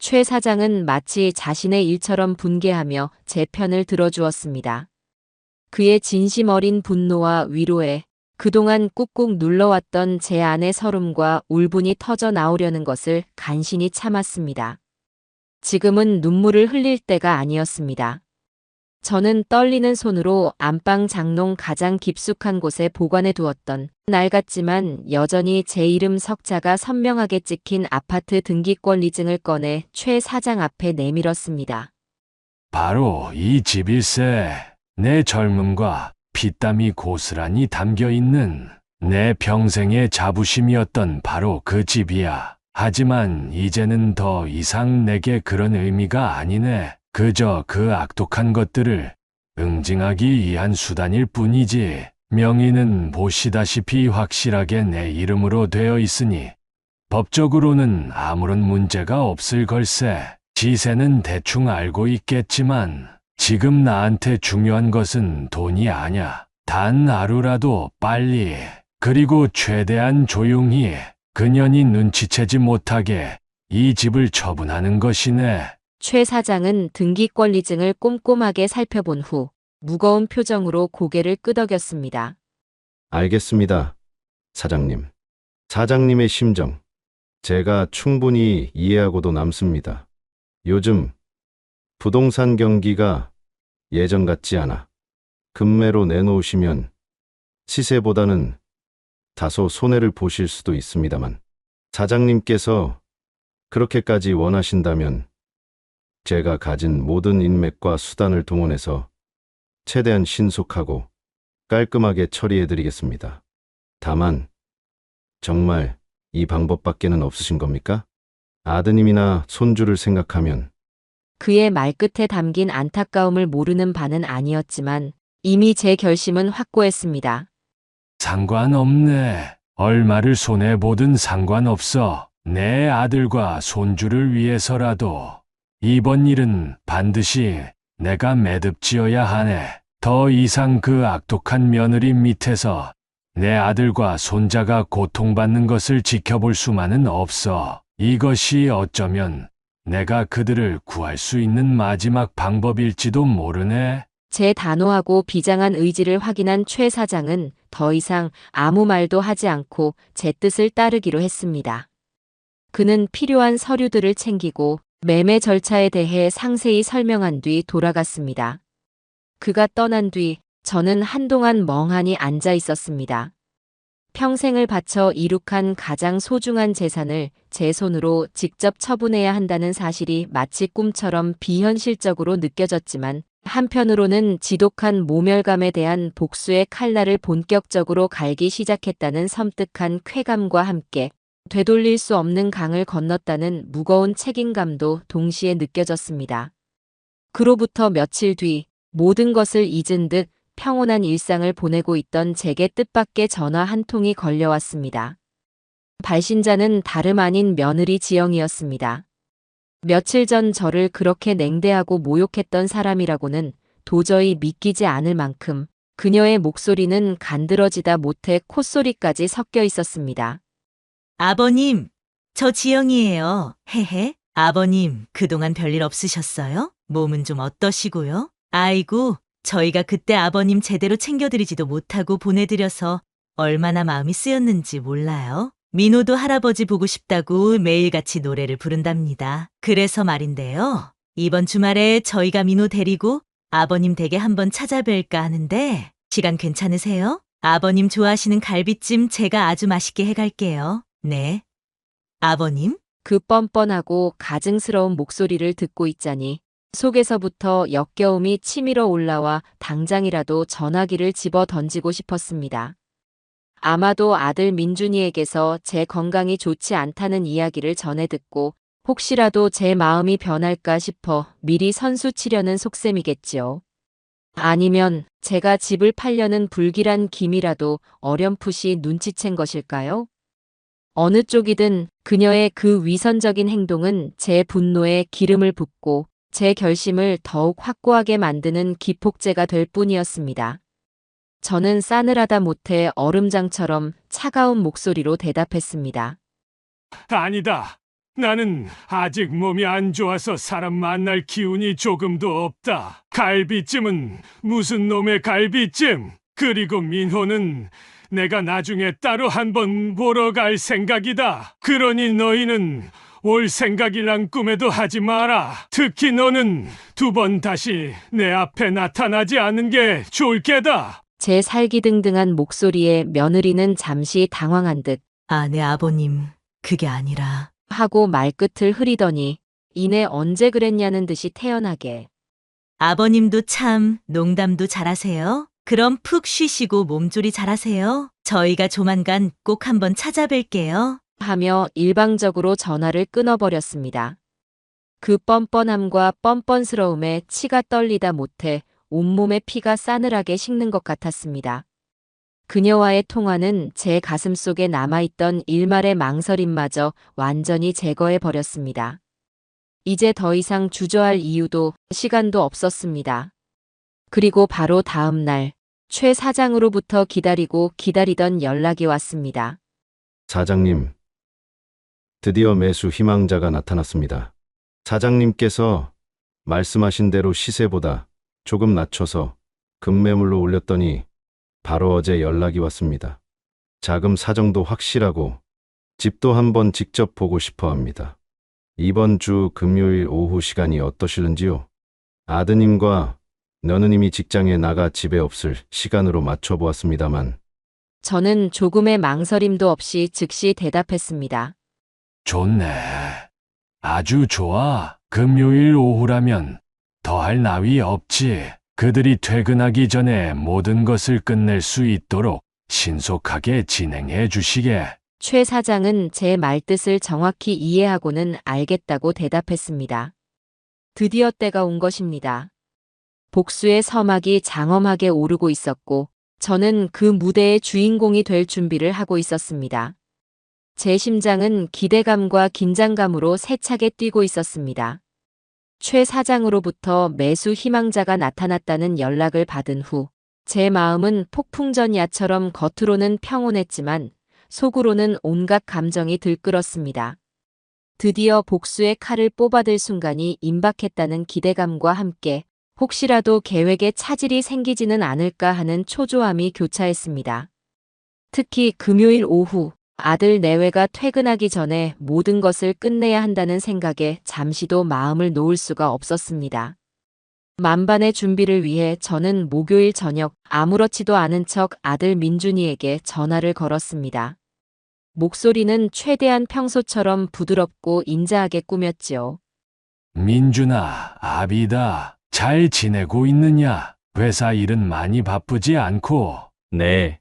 최 사장은 마치 자신의 일처럼 분개하며 제 편을 들어주었습니다. 그의 진심 어린 분노와 위로에 그동안 꾹꾹 눌러왔던 제 안의 서름과 울분이 터져 나오려는 것을 간신히 참았습니다. 지금은 눈물을 흘릴 때가 아니었습니다. 저는 떨리는 손으로 안방 장롱 가장 깊숙한 곳에 보관해 두었던 낡았지만 여전히 제 이름 석자가 선명하게 찍힌 아파트 등기권리증을 꺼내 최 사장 앞에 내밀었습니다. 바로 이 집일세. 내 젊음과 피땀이 고스란히 담겨 있는 내 평생의 자부심이었던 바로 그 집이야. 하지만 이제는 더 이상 내게 그런 의미가 아니네. 그저 그 악독한 것들을 응징하기 위한 수단일 뿐이지. 명의는 보시다시피 확실하게 내 이름으로 되어 있으니 법적으로는 아무런 문제가 없을 걸세. 지세는 대충 알고 있겠지만 지금 나한테 중요한 것은 돈이 아냐. 단 하루라도 빨리, 그리고 최대한 조용히 그년이 눈치채지 못하게 이 집을 처분하는 것이네. 최 사장은 등기권리증을 꼼꼼하게 살펴본 후 무거운 표정으로 고개를 끄덕였습니다. 알겠습니다. 사장님. 사장님의 심정, 제가 충분히 이해하고도 남습니다. 요즘 부동산 경기가 예전 같지 않아 급매로 내놓으시면 시세보다는 다소 손해를 보실 수도 있습니다만 사장님께서 그렇게까지 원하신다면 제가 가진 모든 인맥과 수단을 동원해서 최대한 신속하고 깔끔하게 처리해드리겠습니다. 다만 정말 이 방법밖에는 없으신 겁니까? 아드님이나 손주를 생각하면 그의 말끝에 담긴 안타까움을 모르는 바는 아니었지만 이미 제 결심은 확고했습니다. 상관없네. 얼마를 손해보든 상관없어. 내 아들과 손주를 위해서라도 이번 일은 반드시 내가 매듭지어야 하네. 더 이상 그 악독한 며느리 밑에서 내 아들과 손자가 고통받는 것을 지켜볼 수만은 없어. 이것이 어쩌면 내가 그들을 구할 수 있는 마지막 방법일지도 모르네. 제 단호하고 비장한 의지를 확인한 최 사장은 더 이상 아무 말도 하지 않고 제 뜻을 따르기로 했습니다. 그는 필요한 서류들을 챙기고 매매 절차에 대해 상세히 설명한 뒤 돌아갔습니다. 그가 떠난 뒤 저는 한동안 멍하니 앉아 있었습니다. 평생을 바쳐 이룩한 가장 소중한 재산을 제 손으로 직접 처분해야 한다는 사실이 마치 꿈처럼 비현실적으로 느껴졌지만 한편으로는 지독한 모멸감에 대한 복수의 칼날을 본격적으로 갈기 시작했다는 섬뜩한 쾌감과 함께 되돌릴 수 없는 강을 건넜다는 무거운 책임감도 동시에 느껴졌습니다. 그로부터 며칠 뒤 모든 것을 잊은 듯 평온한 일상을 보내고 있던 제게 뜻밖의 전화 한 통이 걸려왔습니다. 발신자는 다름 아닌 며느리 지영이었습니다. 며칠 전 저를 그렇게 냉대하고 모욕했던 사람이라고는 도저히 믿기지 않을 만큼 그녀의 목소리는 간드러지다 못해 콧소리까지 섞여 있었습니다. 아버님, 저 지영이에요. 헤헤. 아버님, 그동안 별일 없으셨어요? 몸은 좀 어떠시고요? 아이고, 저희가 그때 아버님 제대로 챙겨드리지도 못하고 보내드려서 얼마나 마음이 쓰였는지 몰라요. 민호도 할아버지 보고 싶다고 매일같이 노래를 부른답니다. 그래서 말인데요. 이번 주말에 저희가 민호 데리고 아버님 댁에 한번 찾아뵐까 하는데 시간 괜찮으세요? 아버님 좋아하시는 갈비찜 제가 아주 맛있게 해갈게요. 네. 아버님? 그 뻔뻔하고 가증스러운 목소리를 듣고 있자니 속에서부터 역겨움이 치밀어 올라와 당장이라도 전화기를 집어 던지고 싶었습니다. 아마도 아들 민준이에게서 제 건강이 좋지 않다는 이야기를 전해 듣고 혹시라도 제 마음이 변할까 싶어 미리 선수 치려는 속셈이겠지요. 아니면 제가 집을 팔려는 불길한 기미라도 어렴풋이 눈치챈 것일까요? 어느 쪽이든 그녀의 그 위선적인 행동은 제 분노에 기름을 붓고 제 결심을 더욱 확고하게 만드는 기폭제가 될 뿐이었습니다. 저는 싸늘하다 못해 얼음장처럼 차가운 목소리로 대답했습니다. 아니다. 나는 아직 몸이 안 좋아서 사람 만날 기운이 조금도 없다. 갈비찜은 무슨 놈의 갈비찜? 그리고 민호는 내가 나중에 따로 한번 보러 갈 생각이다. 그러니 너희는 올 생각이란 꿈에도 하지 마라. 특히 너는 2번 다시 내 앞에 나타나지 않는 게 좋을 게다. 제 살기등등한 목소리에 며느리는 잠시 당황한 듯 네 아버님, 그게 아니라. 하고 말끝을 흐리더니 이내 언제 그랬냐는 듯이 태연하게 아버님도 참 농담도 잘하세요. 그럼 푹 쉬시고 몸조리 잘하세요. 저희가 조만간 꼭 한번 찾아뵐게요. 하며 일방적으로 전화를 끊어버렸습니다. 그 뻔뻔함과 뻔뻔스러움에 치가 떨리다 못해 온몸에 피가 싸늘하게 식는 것 같았습니다. 그녀와의 통화는 제 가슴 속에 남아있던 일말의 망설임마저 완전히 제거해버렸습니다. 이제 더 이상 주저할 이유도 시간도 없었습니다. 그리고 바로 다음 날 최 사장으로부터 기다리던 연락이 왔습니다. 사장님, 드디어 매수 희망자가 나타났습니다. 사장님께서 말씀하신 대로 시세보다 조금 낮춰서 급매물로 올렸더니 바로 어제 연락이 왔습니다. 자금 사정도 확실하고 집도 한번 직접 보고 싶어 합니다. 이번 주 금요일 오후 시간이 어떠실는지요? 아드님과 며느님이 직장에 나가 집에 없을 시간으로 맞춰보았습니다만 저는 조금의 망설임도 없이 즉시 대답했습니다. 좋네. 아주 좋아. 금요일 오후라면 더할 나위 없지. 그들이 퇴근하기 전에 모든 것을 끝낼 수 있도록 신속하게 진행해 주시게. 최 사장은 제 말뜻을 정확히 이해하고는 알겠다고 대답했습니다. 드디어 때가 온 것입니다. 복수의 서막이 장엄하게 오르고 있었고 저는 그 무대의 주인공이 될 준비를 하고 있었습니다. 제 심장은 기대감과 긴장감으로 세차게 뛰고 있었습니다. 최 사장으로부터 매수 희망자가 나타났다는 연락을 받은 후 제 마음은 폭풍전야처럼 겉으로는 평온했지만 속으로는 온갖 감정이 들끓었습니다. 드디어 복수의 칼을 뽑아들 순간이 임박했다는 기대감과 함께 혹시라도 계획에 차질이 생기지는 않을까 하는 초조함이 교차했습니다. 특히 금요일 오후 아들 내외가 퇴근하기 전에 모든 것을 끝내야 한다는 생각에 잠시도 마음을 놓을 수가 없었습니다. 만반의 준비를 위해 저는 목요일 저녁 아무렇지도 않은 척 아들 민준이에게 전화를 걸었습니다. 목소리는 최대한 평소처럼 부드럽고 인자하게 꾸몄지요. 민준아, 아비다. 잘 지내고 있느냐? 회사 일은 많이 바쁘지 않고. 네.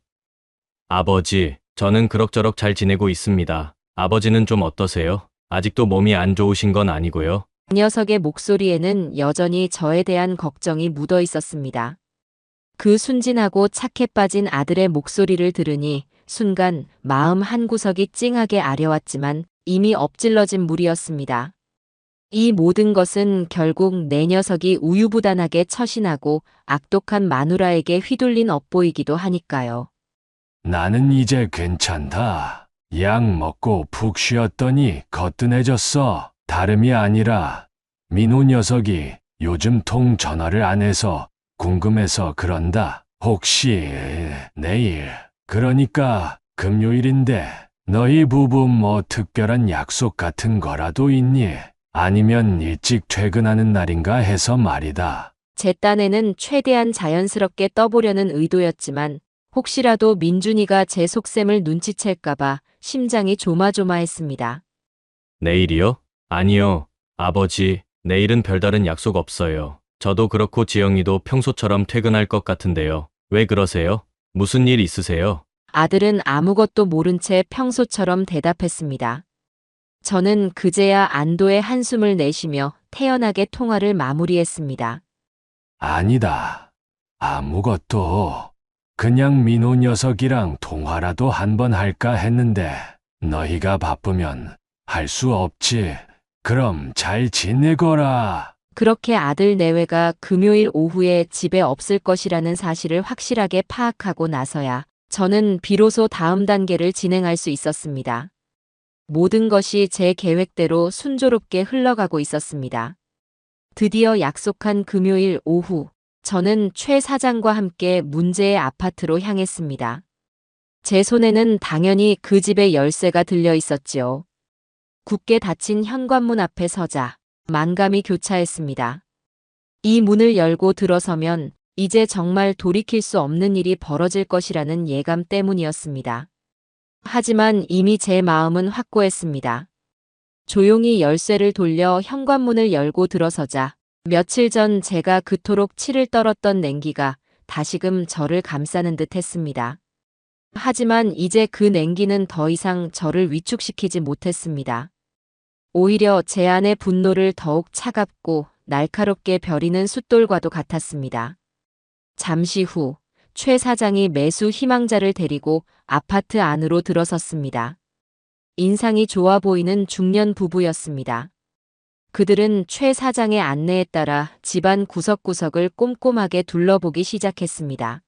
아버지, 저는 그럭저럭 잘 지내고 있습니다. 아버지는 좀 어떠세요? 아직도 몸이 안 좋으신 건 아니고요. 그 녀석의 목소리에는 여전히 저에 대한 걱정이 묻어 있었습니다. 그 순진하고 착해 빠진 아들의 목소리를 들으니 순간 마음 한구석이 찡하게 아려왔지만 이미 엎질러진 물이었습니다. 이 모든 것은 결국 내 녀석이 우유부단하게 처신하고 악독한 마누라에게 휘둘린 업보이기도 하니까요. 나는 이제 괜찮다. 약 먹고 푹 쉬었더니 거뜬해졌어. 다름이 아니라 민호 녀석이 요즘 통 전화를 안 해서 궁금해서 그런다. 혹시 내일, 그러니까 금요일인데 너희 부부 뭐 특별한 약속 같은 거라도 있니? 아니면 일찍 퇴근하는 날인가 해서 말이다. 제 딴에는 최대한 자연스럽게 떠보려는 의도였지만 혹시라도 민준이가 제 속셈을 눈치챌까봐 심장이 조마조마했습니다. 내일이요? 아니요. 아버지, 내일은 별다른 약속 없어요. 저도 그렇고 지영이도 평소처럼 퇴근할 것 같은데요. 왜 그러세요? 무슨 일 있으세요? 아들은 아무것도 모른 채 평소처럼 대답했습니다. 저는 그제야 안도의 한숨을 내쉬며 태연하게 통화를 마무리했습니다. 아니다. 아무것도. 그냥 민호 녀석이랑 통화라도 한번 할까 했는데 너희가 바쁘면 할 수 없지. 그럼 잘 지내거라. 그렇게 아들 내외가 금요일 오후에 집에 없을 것이라는 사실을 확실하게 파악하고 나서야 저는 비로소 다음 단계를 진행할 수 있었습니다. 모든 것이 제 계획대로 순조롭게 흘러가고 있었습니다. 드디어 약속한 금요일 오후, 저는 최 사장과 함께 문제의 아파트로 향했습니다. 제 손에는 당연히 그 집의 열쇠가 들려 있었지요. 굳게 닫힌 현관문 앞에 서자 만감이 교차했습니다. 이 문을 열고 들어서면 이제 정말 돌이킬 수 없는 일이 벌어질 것이라는 예감 때문이었습니다. 하지만 이미 제 마음은 확고했습니다. 조용히 열쇠를 돌려 현관문을 열고 들어서자 며칠 전 제가 그토록 치를 떨었던 냉기가 다시금 저를 감싸는 듯 했습니다. 하지만 이제 그 냉기는 더 이상 저를 위축시키지 못했습니다. 오히려 제 안의 분노를 더욱 차갑고 날카롭게 벼리는 숫돌과도 같았습니다. 잠시 후 최 사장이 매수 희망자를 데리고 아파트 안으로 들어섰습니다. 인상이 좋아 보이는 중년 부부였습니다. 그들은 최 사장의 안내에 따라 집안 구석구석을 꼼꼼하게 둘러보기 시작했습니다.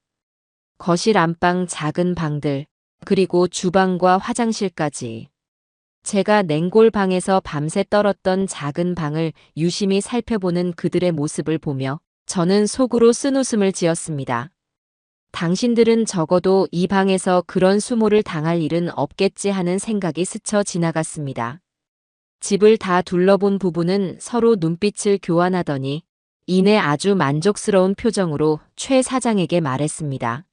거실 안방 작은 방들, 그리고 주방과 화장실까지. 제가 냉골 방에서 밤새 떨었던 작은 방을 유심히 살펴보는 그들의 모습을 보며 저는 속으로 쓴웃음을 지었습니다. 당신들은 적어도 이 방에서 그런 수모를 당할 일은 없겠지 하는 생각이 스쳐 지나갔습니다. 집을 다 둘러본 부부는 서로 눈빛을 교환하더니 이내 아주 만족스러운 표정으로 최 사장에게 말했습니다.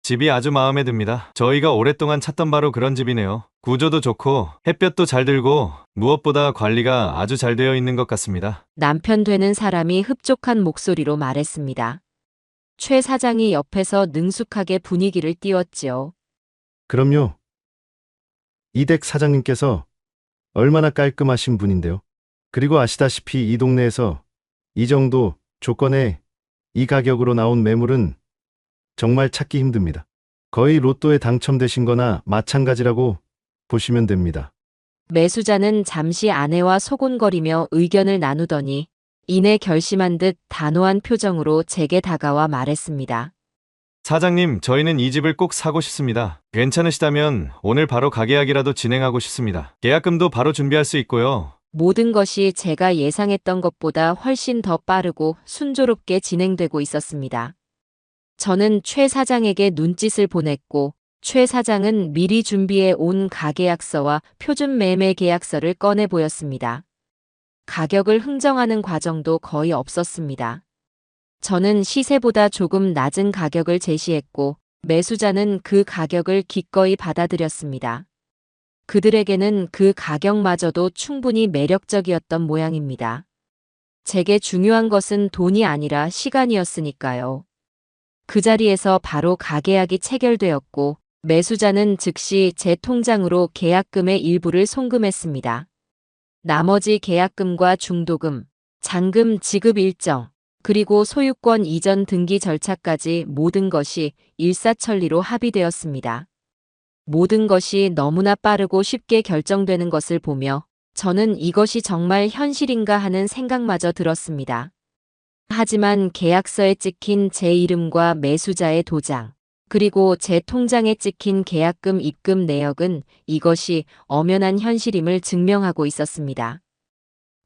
집이 아주 마음에 듭니다. 저희가 오랫동안 찾던 바로 그런 집이네요. 구조도 좋고 햇볕도 잘 들고 무엇보다 관리가 아주 잘 되어 있는 것 같습니다. 남편 되는 사람이 흡족한 목소리로 말했습니다. 최 사장이 옆에서 능숙하게 분위기를 띄웠지요. 그럼요. 이댁 사장님께서 얼마나 깔끔하신 분인데요. 그리고 아시다시피 이 동네에서 이 정도 조건에 이 가격으로 나온 매물은 정말 찾기 힘듭니다. 거의 로또에 당첨되신 거나 마찬가지라고 보시면 됩니다. 매수자는 잠시 아내와 소곤거리며 의견을 나누더니 이내 결심한 듯 단호한 표정으로 제게 다가와 말했습니다. 사장님, 저희는 이 집을 꼭 사고 싶습니다. 괜찮으시다면 오늘 바로 가계약이라도 진행하고 싶습니다. 계약금도 바로 준비할 수 있고요. 모든 것이 제가 예상했던 것보다 훨씬 더 빠르고 순조롭게 진행되고 있었습니다. 저는 최 사장에게 눈짓을 보냈고 최 사장은 미리 준비해 온 가계약서와 표준 매매 계약서를 꺼내 보였습니다. 가격을 흥정하는 과정도 거의 없었습니다. 저는 시세보다 조금 낮은 가격을 제시했고 매수자는 그 가격을 기꺼이 받아들였습니다. 그들에게는 그 가격마저도 충분히 매력적이었던 모양입니다. 제게 중요한 것은 돈이 아니라 시간이었으니까요. 그 자리에서 바로 가계약이 체결되었고 매수자는 즉시 제 통장으로 계약금의 일부를 송금했습니다. 나머지 계약금과 중도금, 잔금 지급 일정, 그리고 소유권 이전 등기 절차까지 모든 것이 일사천리로 합의되었습니다. 모든 것이 너무나 빠르고 쉽게 결정되는 것을 보며 저는 이것이 정말 현실인가 하는 생각마저 들었습니다. 하지만 계약서에 찍힌 제 이름과 매수자의 도장, 그리고 제 통장에 찍힌 계약금 입금 내역은 이것이 엄연한 현실임을 증명하고 있었습니다.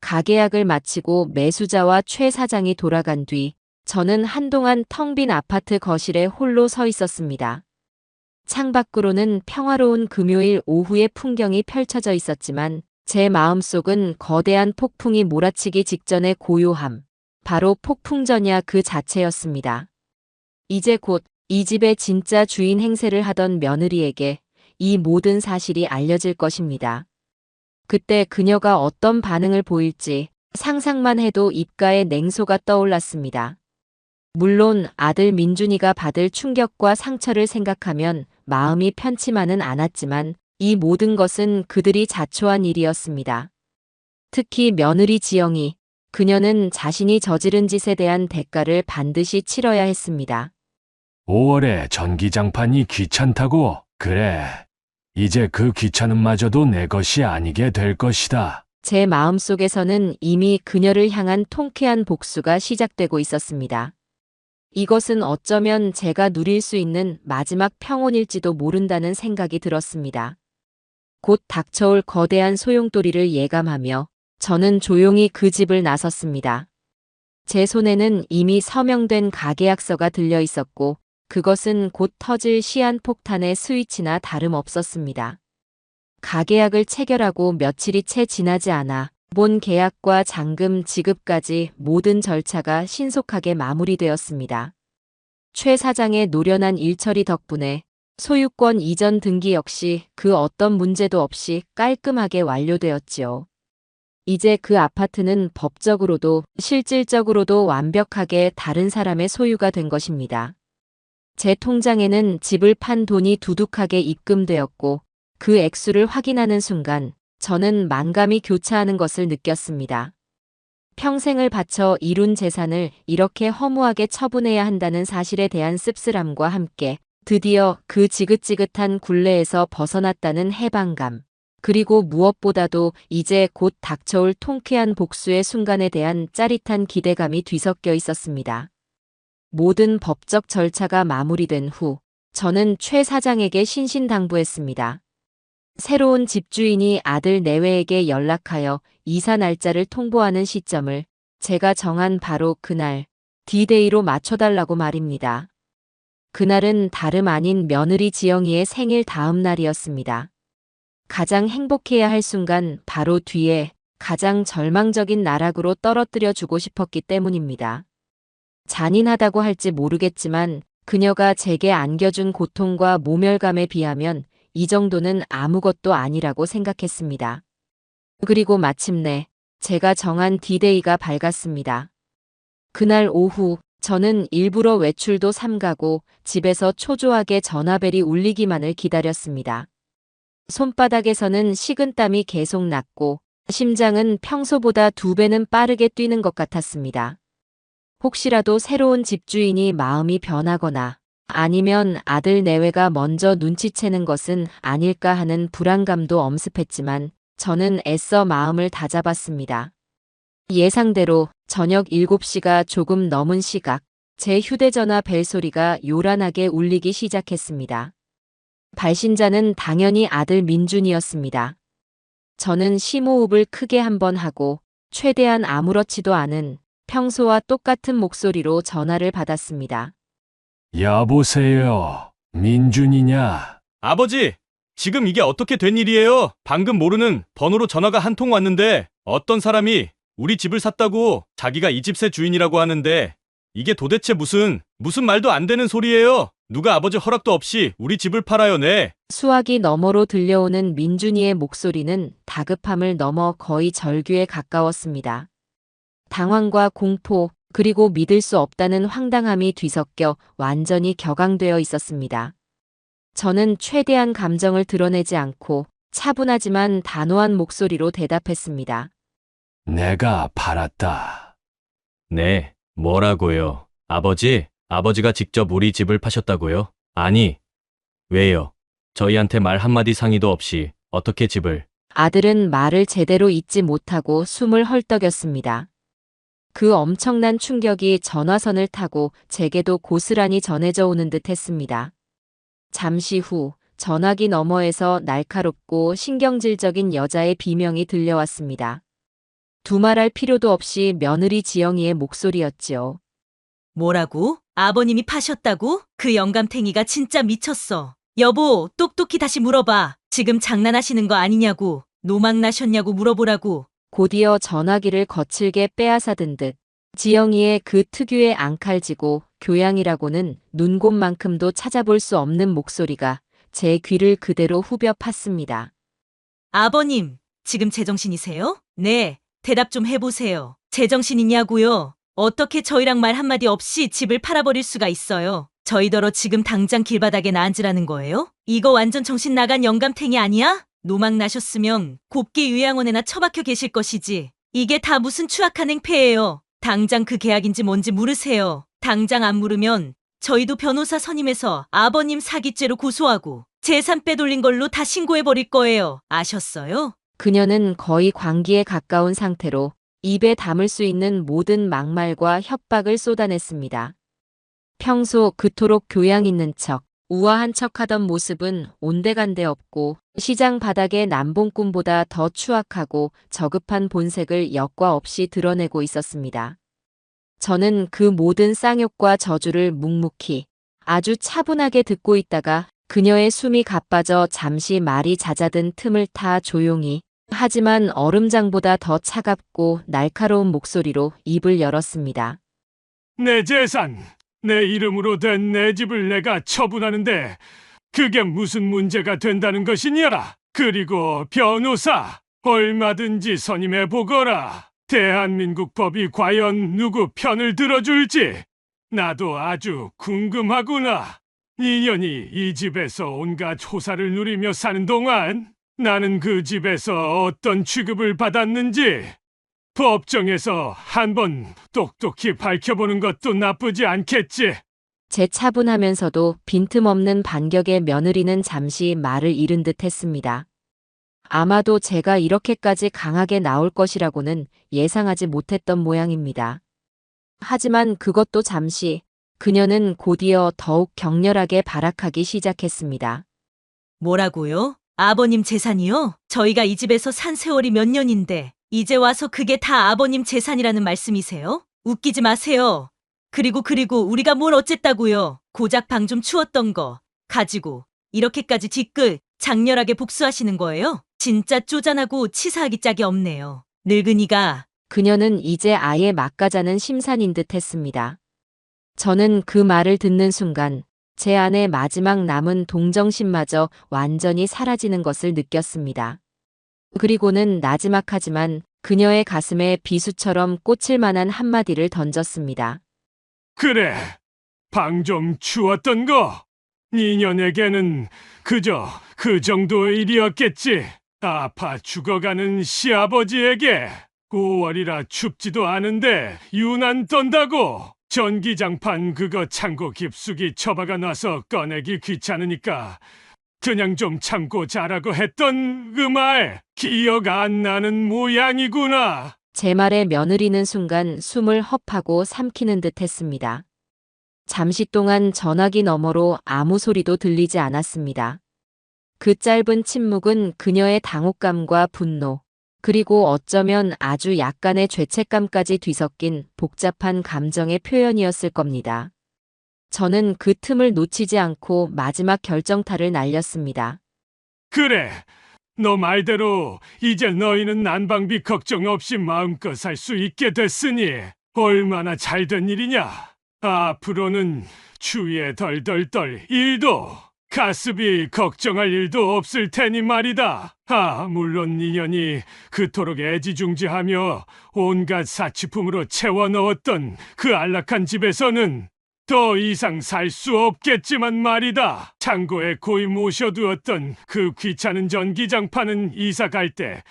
가계약을 마치고 매수자와 최 사장이 돌아간 뒤 저는 한동안 텅 빈 아파트 거실에 홀로 서 있었습니다. 창밖으로는 평화로운 금요일 오후의 풍경이 펼쳐져 있었지만 제 마음속은 거대한 폭풍이 몰아치기 직전의 고요함, 바로 폭풍전야 그 자체였습니다. 이제 곧 이 집의 진짜 주인 행세를 하던 며느리에게 이 모든 사실이 알려질 것입니다. 그때 그녀가 어떤 반응을 보일지 상상만 해도 입가에 냉소가 떠올랐습니다. 물론 아들 민준이가 받을 충격과 상처를 생각하면 마음이 편치만은 않았지만 이 모든 것은 그들이 자초한 일이었습니다. 특히 며느리 지영이, 그녀는 자신이 저지른 짓에 대한 대가를 반드시 치러야 했습니다. 5월에 전기장판이 귀찮다고? 그래. 이제 그 귀찮음마저도 내 것이 아니게 될 것이다. 제 마음속에서는 이미 그녀를 향한 통쾌한 복수가 시작되고 있었습니다. 이것은 어쩌면 제가 누릴 수 있는 마지막 평온일지도 모른다는 생각이 들었습니다. 곧 닥쳐올 거대한 소용돌이를 예감하며 저는 조용히 그 집을 나섰습니다. 제 손에는 이미 서명된 가계약서가 들려 있었고 그것은 곧 터질 시한폭탄의 스위치나 다름없었습니다. 가계약을 체결하고 며칠이 채 지나지 않아 본 계약과 잔금 지급까지 모든 절차가 신속하게 마무리되었습니다. 최 사장의 노련한 일처리 덕분에 소유권 이전 등기 역시 그 어떤 문제도 없이 깔끔하게 완료되었지요. 이제 그 아파트는 법적으로도 실질적으로도 완벽하게 다른 사람의 소유가 된 것입니다. 제 통장에는 집을 판 돈이 두둑하게 입금되었고 그 액수를 확인하는 순간 저는 만감이 교차하는 것을 느꼈습니다. 평생을 바쳐 이룬 재산을 이렇게 허무하게 처분해야 한다는 사실에 대한 씁쓸함과 함께 드디어 그 지긋지긋한 굴레에서 벗어났다는 해방감, 그리고 무엇보다도 이제 곧 닥쳐올 통쾌한 복수의 순간에 대한 짜릿한 기대감이 뒤섞여 있었습니다. 모든 법적 절차가 마무리된 후 저는 최 사장에게 신신당부했습니다. 새로운 집주인이 아들 내외에게 연락하여 이사 날짜를 통보하는 시점을 제가 정한 바로 그날 D-Day로 맞춰달라고 말입니다. 그날은 다름 아닌 며느리 지영이의 생일 다음 날이었습니다. 가장 행복해야 할 순간 바로 뒤에 가장 절망적인 나락으로 떨어뜨려 주고 싶었기 때문입니다. 잔인하다고 할지 모르겠지만 그녀가 제게 안겨준 고통과 모멸감에 비하면 이 정도는 아무것도 아니라고 생각했습니다. 그리고 마침내 제가 정한 D-Day가 밝았습니다. 그날 오후 저는 일부러 외출도 삼가고 집에서 초조하게 전화벨이 울리기만을 기다렸습니다. 손바닥에서는 식은땀이 계속 났고 심장은 평소보다 2배는 빠르게 뛰는 것 같았습니다. 혹시라도 새로운 집주인이 마음이 변하거나 아니면 아들 내외가 먼저 눈치채는 것은 아닐까 하는 불안감도 엄습했지만 저는 애써 마음을 다잡았습니다. 예상대로 저녁 7시가 조금 넘은 시각, 제 휴대전화 벨소리가 요란하게 울리기 시작했습니다. 발신자는 당연히 아들 민준이었습니다. 저는 심호흡을 크게 한번 하고 최대한 아무렇지도 않은 평소와 똑같은 목소리로 전화를 받았습니다. 여보세요, 민준이냐? 아버지, 지금 이게 어떻게 된 일이에요? 방금 모르는 번호로 전화가 한 통 왔는데 어떤 사람이 우리 집을 샀다고 자기가 이 집세 주인이라고 하는데 이게 도대체 무슨 말도 안 되는 소리예요? 누가 아버지 허락도 없이 우리 집을 팔아요, 네? 수화기 너머로 들려오는 민준이의 목소리는 다급함을 넘어 거의 절규에 가까웠습니다. 당황과 공포, 그리고 믿을 수 없다는 황당함이 뒤섞여 완전히 격앙되어 있었습니다. 저는 최대한 감정을 드러내지 않고 차분하지만 단호한 목소리로 대답했습니다. 내가 팔았다. 네, 뭐라고요? 아버지가 직접 우리 집을 파셨다고요? 아니, 왜요? 저희한테 말 한마디 상의도 없이 어떻게 집을... 아들은 말을 제대로 잇지 못하고 숨을 헐떡였습니다. 그 엄청난 충격이 전화선을 타고 제게도 고스란히 전해져 오는 듯 했습니다. 잠시 후 전화기 너머에서 날카롭고 신경질적인 여자의 비명이 들려왔습니다. 두말할 필요도 없이 며느리 지영이의 목소리였지요. 뭐라고? 아버님이 파셨다고? 그 영감탱이가 진짜 미쳤어. 여보, 똑똑히 다시 물어봐. 지금 장난하시는 거 아니냐고. 노망 나셨냐고 물어보라고. 곧이어 전화기를 거칠게 빼앗아든 듯 지영이의 그 특유의 앙칼지고 교양이라고는 눈곱만큼도 찾아볼 수 없는 목소리가 제 귀를 그대로 후벼 팠습니다. 아버님, 지금 제정신이세요? 네, 대답 좀 해보세요. 제정신이냐고요? 어떻게 저희랑 말 한마디 없이 집을 팔아버릴 수가 있어요? 저희더러 지금 당장 길바닥에 나앉으라는 거예요? 이거 완전 정신 나간 영감탱이 아니야? 노망 나셨으면 곱게 요양원에나 처박혀 계실 것이지. 이게 다 무슨 추악한 행패예요. 당장 그 계약인지 뭔지 물으세요. 당장 안 물으면 저희도 변호사 선임해서 아버님 사기죄로 고소하고 재산 빼돌린 걸로 다 신고해버릴 거예요. 아셨어요? 그녀는 거의 광기에 가까운 상태로 입에 담을 수 있는 모든 막말과 협박을 쏟아냈습니다. 평소 그토록 교양 있는 척, 우아한 척하던 모습은 온데간데 없고 시장 바닥의 남봉꾼보다 더 추악하고 저급한 본색을 여과 없이 드러내고 있었습니다. 저는 그 모든 쌍욕과 저주를 묵묵히 아주 차분하게 듣고 있다가 그녀의 숨이 가빠져 잠시 말이 잦아든 틈을 타 조용히 하지만 얼음장보다 더 차갑고 날카로운 목소리로 입을 열었습니다. 내 재산, 내 이름으로 된 내 집을 내가 처분하는데 그게 무슨 문제가 된다는 것이냐라. 그리고 변호사, 얼마든지 선임해 보거라. 대한민국 법이 과연 누구 편을 들어줄지 나도 아주 궁금하구나. 2년이 이 집에서 온갖 호사를 누리며 사는 동안 나는 그 집에서 어떤 취급을 받았는지 법정에서 한번 똑똑히 밝혀보는 것도 나쁘지 않겠지. 제 차분하면서도 빈틈없는 반격의 며느리는 잠시 말을 잃은 듯 했습니다. 아마도 제가 이렇게까지 강하게 나올 것이라고는 예상하지 못했던 모양입니다. 하지만 그것도 잠시, 그녀는 곧이어 더욱 격렬하게 발악하기 시작했습니다. 뭐라고요? 아버님 재산이요? 저희가 이 집에서 산 세월이 몇 년인데 이제 와서 그게 다 아버님 재산이라는 말씀이세요? 웃기지 마세요. 그리고 우리가 뭘 어쨌다고요? 고작 방 좀 추웠던 거 가지고 이렇게까지 뒤끝 장렬하게 복수하시는 거예요? 진짜 쪼잔하고 치사하기 짝이 없네요. 늙은이가. 그녀는 이제 아예 막가자는 심산인 듯 했습니다. 저는 그 말을 듣는 순간 제 안에 마지막 남은 동정심마저 완전히 사라지는 것을 느꼈습니다. 그리고는 나지막하지만 그녀의 가슴에 비수처럼 꽂힐 만한 한마디를 던졌습니다. 그래, 방 좀 추웠던 거. 니년에게는 그저 그 정도의 일이었겠지. 아파 죽어가는 시아버지에게 5월이라 춥지도 않은데 유난 떤다고. 전기장판 그거 창고 깊숙이 처박아 놔서 꺼내기 귀찮으니까 그냥 좀 참고 자라고 했던 그 말 기억 안 나는 모양이구나. 제 말에 며느리는 순간 숨을 헛하고 삼키는 듯 했습니다. 잠시 동안 전화기 너머로 아무 소리도 들리지 않았습니다. 그 짧은 침묵은 그녀의 당혹감과 분노, 그리고 어쩌면 아주 약간의 죄책감까지 뒤섞인 복잡한 감정의 표현이었을 겁니다. 저는 그 틈을 놓치지 않고 마지막 결정타를 날렸습니다. 그래, 너 말대로 이제 너희는 난방비 걱정 없이 마음껏 살 수 있게 됐으니 얼마나 잘된 일이냐. 앞으로는 추위에 덜덜 떨 일도 가스비 걱정할 일도 없을 테니 말이다. 물론 니년이 그토록 애지중지하며 온갖 사치품으로 채워 넣었던 그 안락한 집에서는 더 이상 살 수 없겠지만 말이다. 창고에 고이 모셔두었던 그 귀찮은 전기장판은 이사 갈 때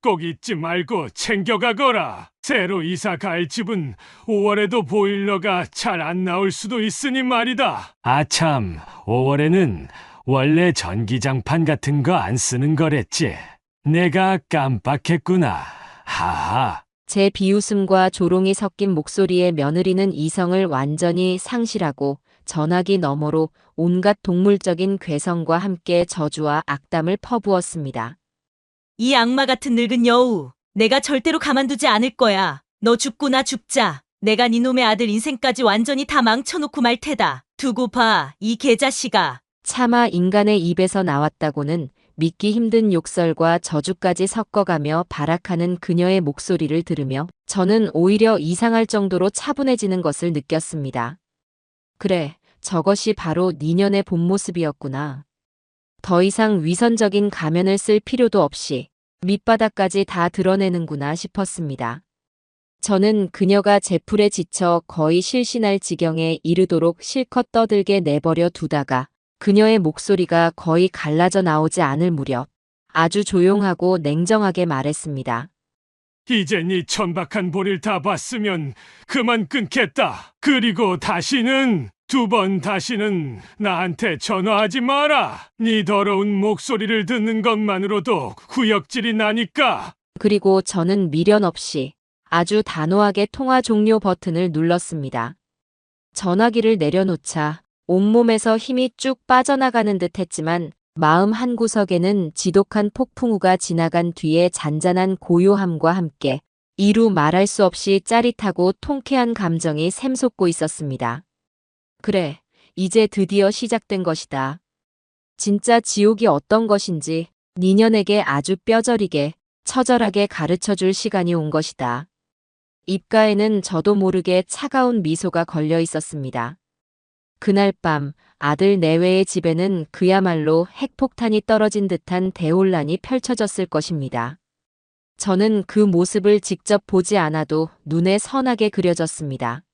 꼭 잊지 말고 챙겨가거라. 새로 이사 갈 집은 5월에도 보일러가 잘 안 나올 수도 있으니 말이다. 아참, 5월에는 원래 전기장판 같은 거 안 쓰는 거랬지. 내가 깜빡했구나. 하하. 제 비웃음과 조롱이 섞인 목소리에 며느리는 이성을 완전히 상실하고 전화기 너머로 온갖 동물적인 괴성과 함께 저주와 악담을 퍼부었습니다. 이 악마 같은 늙은 여우. 내가 절대로 가만두지 않을 거야. 너 죽고 나 죽자. 내가 니놈의 아들 인생까지 완전히 다 망쳐놓고 말 테다. 두고 봐, 이 개자식아. 차마 인간의 입에서 나왔다고는 믿기 힘든 욕설과 저주까지 섞어가며 발악하는 그녀의 목소리를 들으며 저는 오히려 이상할 정도로 차분해지는 것을 느꼈습니다. 그래, 저것이 바로 니년의 본 모습이었구나. 더 이상 위선적인 가면을 쓸 필요도 없이 밑바닥까지 다 드러내는구나 싶었습니다. 저는 그녀가 제풀에 지쳐 거의 실신할 지경에 이르도록 실컷 떠들게 내버려 두다가 그녀의 목소리가 거의 갈라져 나오지 않을 무렵 아주 조용하고 냉정하게 말했습니다. 이제 네 천박한 볼일 다 봤으면 그만 끊겠다. 그리고 다시는 두 번 다시는 나한테 전화하지 마라. 네 더러운 목소리를 듣는 것만으로도 구역질이 나니까. 그리고 저는 미련 없이 아주 단호하게 통화 종료 버튼을 눌렀습니다. 전화기를 내려놓자 온몸에서 힘이 쭉 빠져나가는 듯 했지만 마음 한구석에는 지독한 폭풍우가 지나간 뒤에 잔잔한 고요함과 함께 이루 말할 수 없이 짜릿하고 통쾌한 감정이 샘솟고 있었습니다. 그래, 이제 드디어 시작된 것이다. 진짜 지옥이 어떤 것인지 니년에게 아주 뼈저리게, 처절하게 가르쳐줄 시간이 온 것이다. 입가에는 저도 모르게 차가운 미소가 걸려 있었습니다. 그날 밤 아들 내외의 집에는 그야말로 핵폭탄이 떨어진 듯한 대혼란이 펼쳐졌을 것입니다. 저는 그 모습을 직접 보지 않아도 눈에 선하게 그려졌습니다.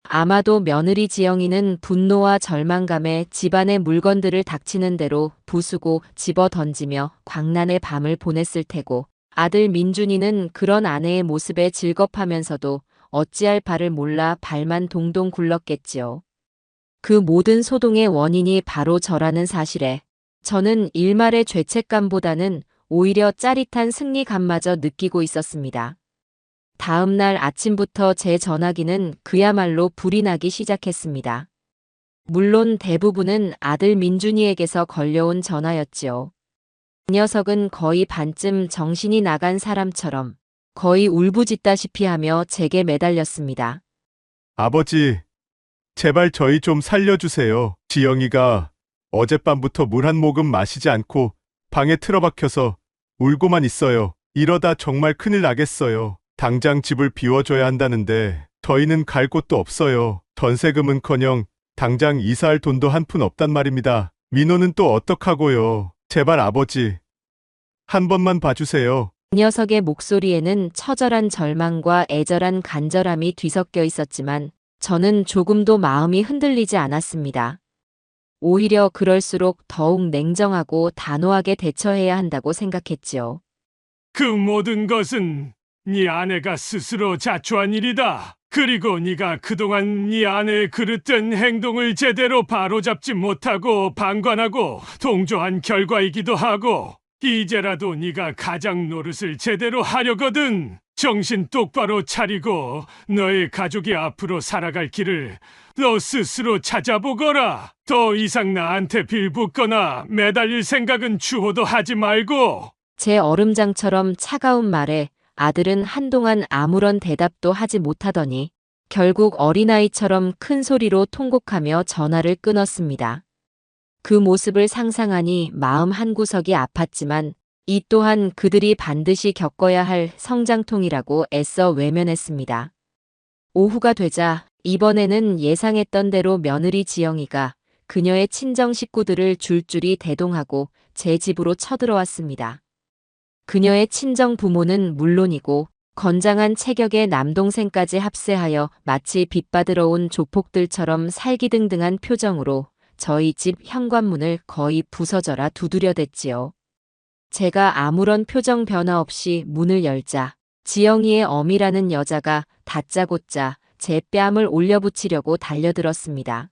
아마도 며느리 지영이는 분노와 절망감에 집안의 물건들을 닥치는 대로 부수고 집어 던지며 광란의 밤을 보냈을 테고 아들 민준이는 그런 아내의 모습에 즐겁하면서도 어찌할 바를 몰라 발만 동동 굴렀겠지요. 그 모든 소동의 원인이 바로 저라는 사실에 저는 일말의 죄책감보다는 오히려 짜릿한 승리감마저 느끼고 있었습니다. 다음 날 아침부터 제 전화기는 그야말로 불이 나기 시작했습니다. 물론 대부분은 아들 민준이에게서 걸려온 전화였지요. 그 녀석은 거의 반쯤 정신이 나간 사람처럼 거의 울부짖다시피 하며 제게 매달렸습니다. 아버지, 제발 저희 좀 살려주세요. 지영이가 어젯밤부터 물 한 모금 마시지 않고 방에 틀어박혀서 울고만 있어요. 이러다 정말 큰일 나겠어요. 당장 집을 비워줘야 한다는데 저희는 갈 곳도 없어요. 전세금은커녕 당장 이사할 돈도 한 푼 없단 말입니다. 민호는 또 어떡하고요. 제발 아버지, 한 번만 봐주세요. 그 녀석의 목소리에는 처절한 절망과 애절한 간절함이 뒤섞여 있었지만 저는 조금도 마음이 흔들리지 않았습니다. 오히려 그럴수록 더욱 냉정하고 단호하게 대처해야 한다고 생각했지요. 그 모든 것은 네 아내가 스스로 자초한 일이다. 그리고 네가 그동안 네 아내의 그릇된 행동을 제대로 바로잡지 못하고 방관하고 동조한 결과이기도 하고 이제라도 네가 가장 노릇을 제대로 하려거든. 정신 똑바로 차리고 너의 가족이 앞으로 살아갈 길을 너 스스로 찾아보거라. 더 이상 나한테 빌붙거나 매달릴 생각은 추호도 하지 말고. 제 얼음장처럼 차가운 말에 아들은 한동안 아무런 대답도 하지 못하더니 결국 어린아이처럼 큰 소리로 통곡하며 전화를 끊었습니다. 그 모습을 상상하니 마음 한구석이 아팠지만 이 또한 그들이 반드시 겪어야 할 성장통이라고 애써 외면했습니다. 오후가 되자 이번에는 예상했던 대로 며느리 지영이가 그녀의 친정 식구들을 줄줄이 대동하고 제 집으로 쳐들어왔습니다. 그녀의 친정 부모는 물론이고 건장한 체격의 남동생까지 합세하여 마치 빛받으러 온 조폭들처럼 살기등등한 표정으로 저희 집 현관문을 거의 부서져라 두드려댔지요. 제가 아무런 표정 변화 없이 문을 열자 지영이의 어미라는 여자가 다짜고짜 제 뺨을 올려붙이려고 달려들었습니다.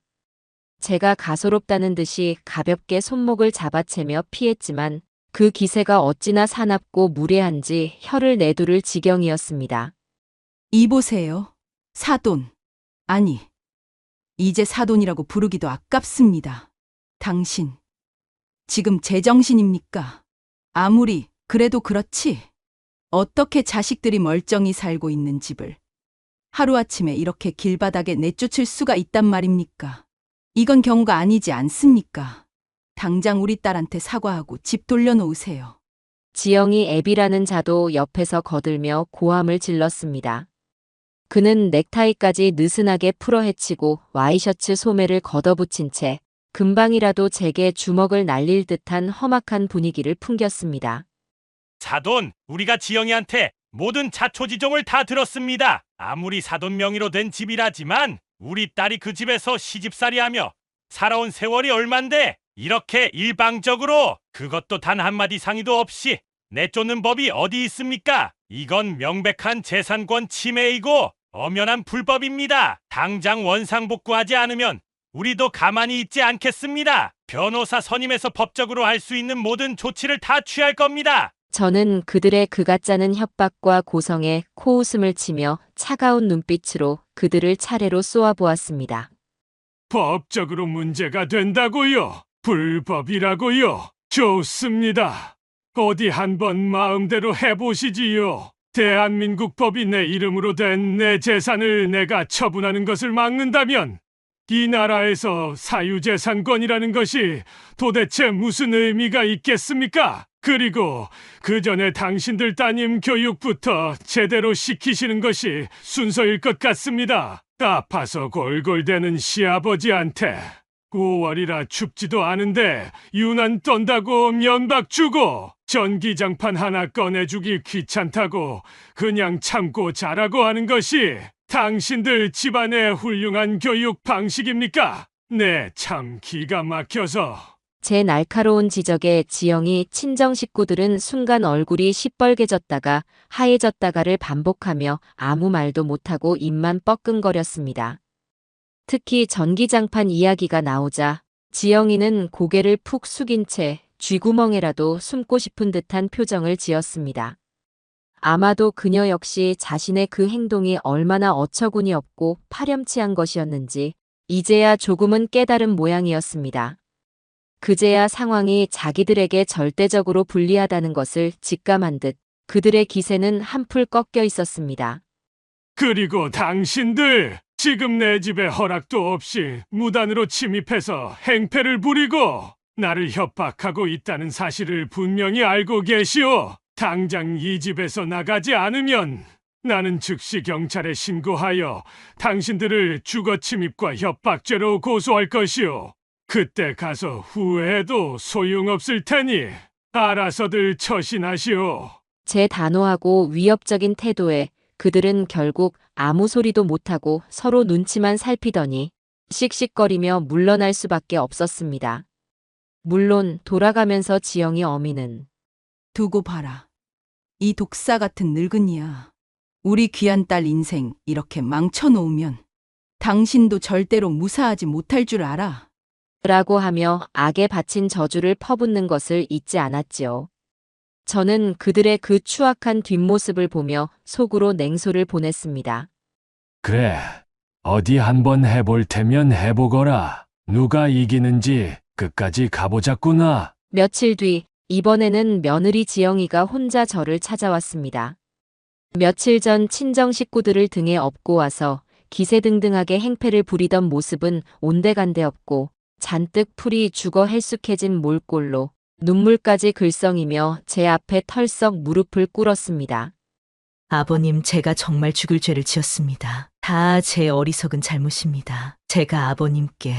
제가 가소롭다는 듯이 가볍게 손목을 잡아채며 피했지만 그 기세가 어찌나 사납고 무례한지 혀를 내두를 지경이었습니다. 이보세요. 사돈. 아니, 이제 사돈이라고 부르기도 아깝습니다. 당신, 지금 제정신입니까? 아무리 그래도 그렇지. 어떻게 자식들이 멀쩡히 살고 있는 집을 하루아침에 이렇게 길바닥에 내쫓을 수가 있단 말입니까? 이건 경우가 아니지 않습니까? 당장 우리 딸한테 사과하고 집 돌려놓으세요. 지영이 애비라는 자도 옆에서 거들며 고함을 질렀습니다. 그는 넥타이까지 느슨하게 풀어헤치고 와이셔츠 소매를 걷어붙인 채 금방이라도 제게 주먹을 날릴 듯한 험악한 분위기를 풍겼습니다. 사돈, 우리가 지영이한테 모든 자초지종을 다 들었습니다. 아무리 사돈 명의로 된 집이라지만 우리 딸이 그 집에서 시집살이하며 살아온 세월이 얼만데 이렇게 일방적으로 그것도 단 한마디 상의도 없이 내쫓는 법이 어디 있습니까? 이건 명백한 재산권 침해이고 엄연한 불법입니다. 당장 원상복구하지 않으면 우리도 가만히 있지 않겠습니다. 변호사 선임해서 법적으로 할 수 있는 모든 조치를 다 취할 겁니다. 저는 그들의 그가짜는 협박과 고성에 코웃음을 치며 차가운 눈빛으로 그들을 차례로 쏘아보았습니다. 법적으로 문제가 된다고요? 불법이라고요? 좋습니다. 어디 한번 마음대로 해보시지요. 대한민국 법이 내 이름으로 된 내 재산을 내가 처분하는 것을 막는다면 이 나라에서 사유재산권이라는 것이 도대체 무슨 의미가 있겠습니까? 그리고 그 전에 당신들 따님 교육부터 제대로 시키시는 것이 순서일 것 같습니다. 아파서 골골대는 시아버지한테 5월이라 춥지도 않은데 유난 떤다고 면박 주고 전기장판 하나 꺼내주기 귀찮다고 그냥 참고 자라고 하는 것이 당신들 집안의 훌륭한 교육 방식입니까? 네, 참 기가 막혀서. 제 날카로운 지적에 지영이 친정 식구들은 순간 얼굴이 시뻘개졌다가 하얘졌다가를 반복하며 아무 말도 못하고 입만 뻐끔거렸습니다. 특히 전기장판 이야기가 나오자 지영이는 고개를 푹 숙인 채 쥐구멍에라도 숨고 싶은 듯한 표정을 지었습니다. 아마도 그녀 역시 자신의 그 행동이 얼마나 어처구니 없고 파렴치한 것이었는지 이제야 조금은 깨달은 모양이었습니다. 그제야 상황이 자기들에게 절대적으로 불리하다는 것을 직감한 듯 그들의 기세는 한풀 꺾여 있었습니다. 그리고 당신들 지금 내 집에 허락도 없이 무단으로 침입해서 행패를 부리고 나를 협박하고 있다는 사실을 분명히 알고 계시오. 당장 이 집에서 나가지 않으면 나는 즉시 경찰에 신고하여 당신들을 주거 침입과 협박죄로 고소할 것이오. 그때 가서 후회해도 소용없을 테니 알아서들 처신하시오. 제 단호하고 위협적인 태도에 그들은 결국 아무 소리도 못하고 서로 눈치만 살피더니 씩씩거리며 물러날 수밖에 없었습니다. 물론 돌아가면서 지영이 어미는 두고 봐라. 이 독사 같은 늙은이야. 우리 귀한 딸 인생 이렇게 망쳐놓으면 당신도 절대로 무사하지 못할 줄 알아. 라고 하며 악에 바친 저주를 퍼붓는 것을 잊지 않았지요. 저는 그들의 그 추악한 뒷모습을 보며 속으로 냉소를 보냈습니다. 그래, 어디 한번 해볼 테면 해보거라. 누가 이기는지 끝까지 가보자꾸나. 며칠 뒤 이번에는 며느리 지영이가 혼자 저를 찾아왔습니다. 며칠 전 친정 식구들을 등에 업고 와서 기세등등하게 행패를 부리던 모습은 온데간데 없고 잔뜩 풀이 죽어 헬쑥해진 몰골로 눈물까지 글썽이며 제 앞에 털썩 무릎을 꿇었습니다. 아버님, 제가 정말 죽을 죄를 지었습니다. 다 제 어리석은 잘못입니다. 제가 아버님께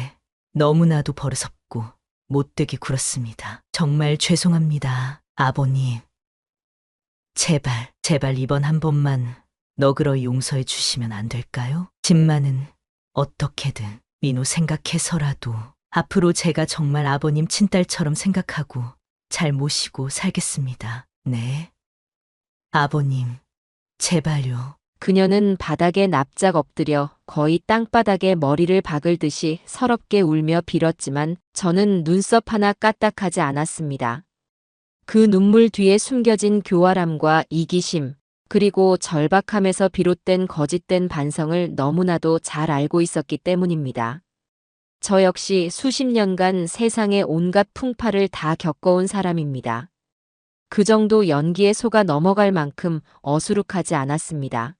너무나도 버릇없고 못되게 굴었습니다. 정말 죄송합니다. 아버님. 제발 이번 한 번만 너그러이 용서해 주시면 안 될까요? 집만은 어떻게든 민호 생각해서라도 앞으로 제가 정말 아버님 친딸처럼 생각하고 잘 모시고 살겠습니다. 네. 아버님, 제발요. 그녀는 바닥에 납작 엎드려 거의 땅바닥에 머리를 박을듯이 서럽게 울며 빌었지만 저는 눈썹 하나 까딱하지 않았습니다. 그 눈물 뒤에 숨겨진 교활함과 이기심, 그리고 절박함에서 비롯된 거짓된 반성을 너무나도 잘 알고 있었기 때문입니다. 저 역시 수십 년간 세상의 온갖 풍파를 다 겪어온 사람입니다. 그 정도 연기에 속아 넘어갈 만큼 어수룩하지 않았습니다.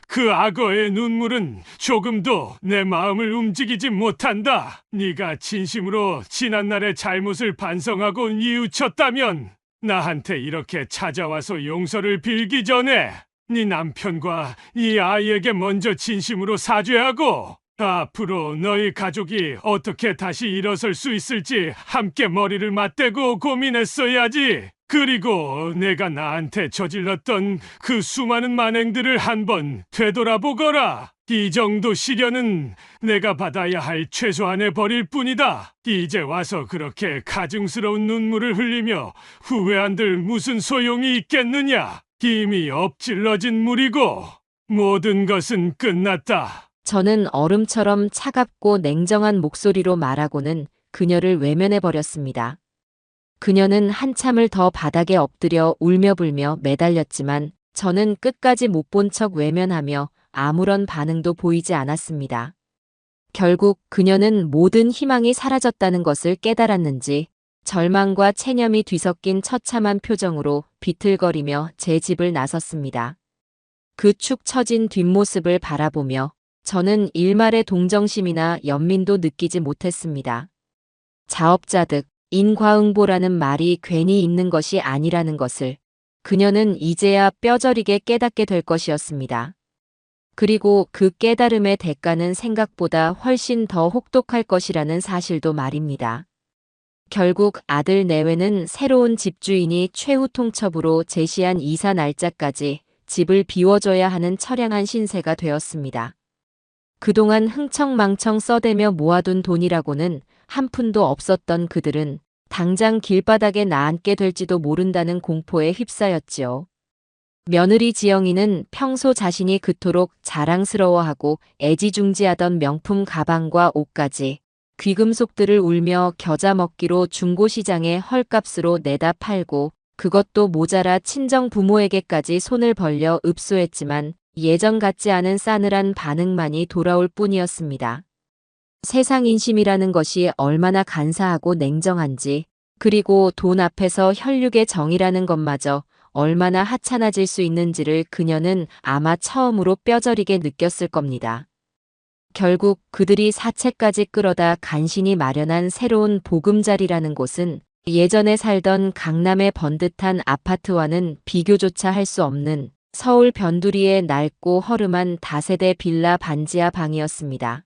그 악어의 눈물은 조금도 내 마음을 움직이지 못한다. 네가 진심으로 지난날의 잘못을 반성하고 뉘우쳤다면 나한테 이렇게 찾아와서 용서를 빌기 전에 네 남편과 네 아이에게 먼저 진심으로 사죄하고 앞으로 너희 가족이 어떻게 다시 일어설 수 있을지 함께 머리를 맞대고 고민했어야지. 그리고 내가 나한테 저질렀던 그 수많은 만행들을 한번 되돌아보거라. 이 정도 시련은 내가 받아야 할 최소한의 벌일 뿐이다. 이제 와서 그렇게 가증스러운 눈물을 흘리며 후회한들 무슨 소용이 있겠느냐. 이미 엎질러진 물이고 모든 것은 끝났다. 저는 얼음처럼 차갑고 냉정한 목소리로 말하고는 그녀를 외면해 버렸습니다. 그녀는 한참을 더 바닥에 엎드려 울며불며 매달렸지만 저는 끝까지 못 본 척 외면하며 아무런 반응도 보이지 않았습니다. 결국 그녀는 모든 희망이 사라졌다는 것을 깨달았는지 절망과 체념이 뒤섞인 처참한 표정으로 비틀거리며 제 집을 나섰습니다. 그 축 처진 뒷모습을 바라보며 저는 일말의 동정심이나 연민도 느끼지 못했습니다. 자업자득, 인과응보라는 말이 괜히 있는 것이 아니라는 것을 그녀는 이제야 뼈저리게 깨닫게 될 것이었습니다. 그리고 그 깨달음의 대가는 생각보다 훨씬 더 혹독할 것이라는 사실도 말입니다. 결국 아들 내외는 새로운 집주인이 최후 통첩으로 제시한 이사 날짜까지 집을 비워줘야 하는 처량한 신세가 되었습니다. 그동안 흥청망청 써대며 모아둔 돈이라고는 한 푼도 없었던 그들은 당장 길바닥에 나앉게 될지도 모른다는 공포에 휩싸였지요. 며느리 지영이는 평소 자신이 그토록 자랑스러워하고 애지중지하던 명품 가방과 옷까지 귀금속들을 울며 겨자 먹기로 중고시장에 헐값으로 내다 팔고 그것도 모자라 친정 부모에게까지 손을 벌려 읍소했지만 예전 같지 않은 싸늘한 반응만이 돌아올 뿐이었습니다. 세상 인심이라는 것이 얼마나 간사하고 냉정한지, 그리고 돈 앞에서 혈육의 정이라는 것마저 얼마나 하찮아질 수 있는지를 그녀는 아마 처음으로 뼈저리게 느꼈을 겁니다. 결국 그들이 사채까지 끌어다 간신히 마련한 새로운 보금자리라는 곳은 예전에 살던 강남의 번듯한 아파트와는 비교조차 할 수 없는 서울 변두리의 낡고 허름한 다세대 빌라 반지하 방이었습니다.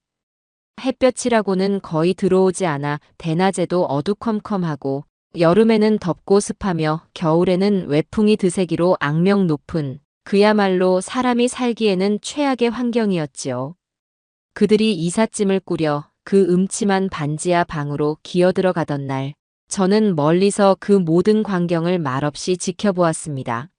햇볕이라고는 거의 들어오지 않아 대낮에도 어두컴컴하고 여름에는 덥고 습하며 겨울에는 외풍이 드세기로 악명 높은 그야말로 사람이 살기에는 최악의 환경이었지요. 그들이 이삿짐을 꾸려 그 음침한 반지하 방으로 기어들어가던 날, 저는 멀리서 그 모든 광경을 말없이 지켜보았습니다.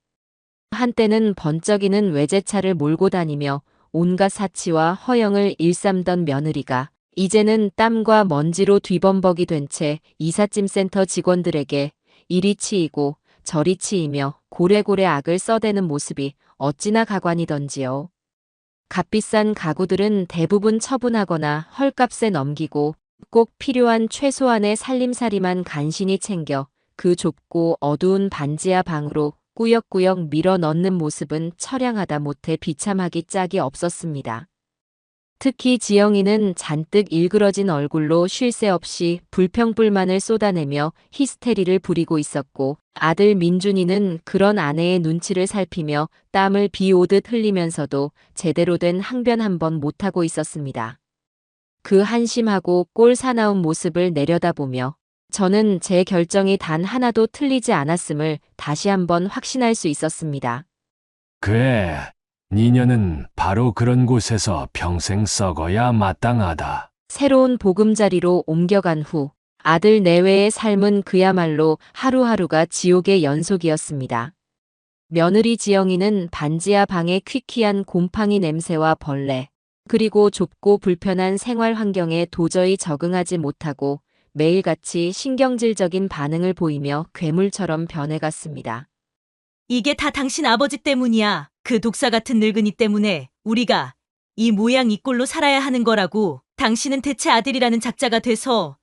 한때는 번쩍이는 외제차를 몰고 다니며 온갖 사치와 허영을 일삼던 며느리가 이제는 땀과 먼지로 뒤범벅이 된 채 이삿짐 센터 직원들에게 이리 치이고 저리 치이며 고래고래 악을 써대는 모습이 어찌나 가관이던지요. 값비싼 가구들은 대부분 처분하거나 헐값에 넘기고 꼭 필요한 최소한의 살림살이만 간신히 챙겨 그 좁고 어두운 반지하 방으로 꾸역꾸역 밀어 넣는 모습은 처량하다 못해 비참하기 짝이 없었습니다. 특히 지영이는 잔뜩 일그러진 얼굴로 쉴 새 없이 불평불만을 쏟아내며 히스테리를 부리고 있었고, 아들 민준이는 그런 아내의 눈치를 살피며 땀을 비 오듯 흘리면서도 제대로 된 항변 한 번 못하고 있었습니다. 그 한심하고 꼴 사나운 모습을 내려다보며 저는 제 결정이 단 하나도 틀리지 않았음을 다시 한번 확신할 수 있었습니다. 그래, 니녀는 바로 그런 곳에서 평생 썩어야 마땅하다. 새로운 보금자리로 옮겨간 후 아들 내외의 삶은 그야말로 하루하루가 지옥의 연속이었습니다. 며느리 지영이는 반지하 방의 퀴퀴한 곰팡이 냄새와 벌레, 그리고 좁고 불편한 생활 환경에 도저히 적응하지 못하고 매일같이 신경질적인 반응을 보이며 괴물처럼 변해갔습니다. 이게 다 당신 아버지 때문이야. 그 독사 같은 늙은이 때문에 우리가 이 모양 이 꼴로 살아야 하는 거라고. 당신은 대체 아들이라는 작자가 돼서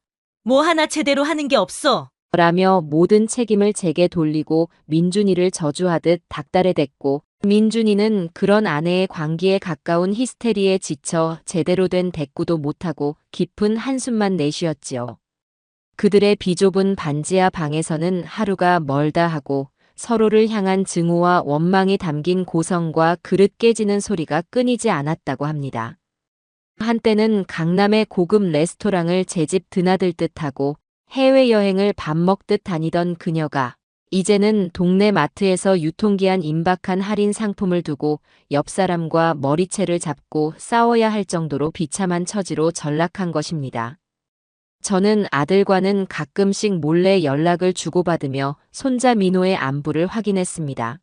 뭐 하나 제대로 하는 게 없어. 라며 모든 책임을 제게 돌리고 민준이를 저주하듯 닥달해댔고, 민준이는 그런 아내의 광기에 가까운 히스테리에 지쳐 제대로 된 대꾸도 못하고 깊은 한숨만 내쉬었지요. 그들의 비좁은 반지하 방에서는 하루가 멀다 하고 서로를 향한 증오와 원망이 담긴 고성과 그릇 깨지는 소리가 끊이지 않았다고 합니다. 한때는 강남의 고급 레스토랑을 제 집 드나들 듯하고 해외여행을 밥 먹듯 다니던 그녀가 이제는 동네 마트에서 유통기한 임박한 할인 상품을 두고 옆 사람과 머리채를 잡고 싸워야 할 정도로 비참한 처지로 전락한 것입니다. 저는 아들과는 가끔씩 몰래 연락을 주고받으며 손자 민호의 안부를 확인했습니다.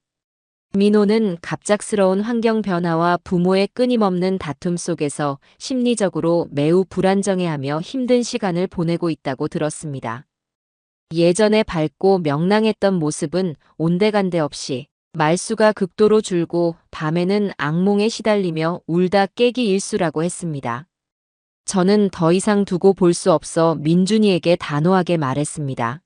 민호는 갑작스러운 환경 변화와 부모의 끊임없는 다툼 속에서 심리적으로 매우 불안정해하며 힘든 시간을 보내고 있다고 들었습니다. 예전에 밝고 명랑했던 모습은 온데간데 없이 말수가 극도로 줄고 밤에는 악몽에 시달리며 울다 깨기 일수라고 했습니다. 저는 더 이상 두고 볼 수 없어 민준이에게 단호하게 말했습니다.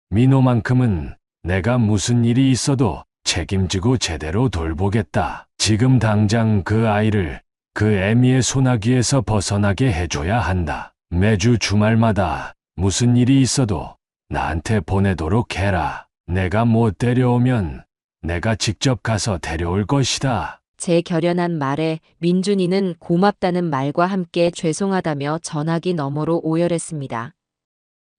민호만큼은 내가 무슨 일이 있어도 책임지고 제대로 돌보겠다. 지금 당장 그 아이를 그 애미의 소나기에서 벗어나게 해줘야 한다. 매주 주말마다 무슨 일이 있어도 나한테 보내도록 해라. 내가 못 데려오면 내가 직접 가서 데려올 것이다. 제 결연한 말에 민준이는 고맙다는 말과 함께 죄송하다며 전화기 너머로 오열했습니다.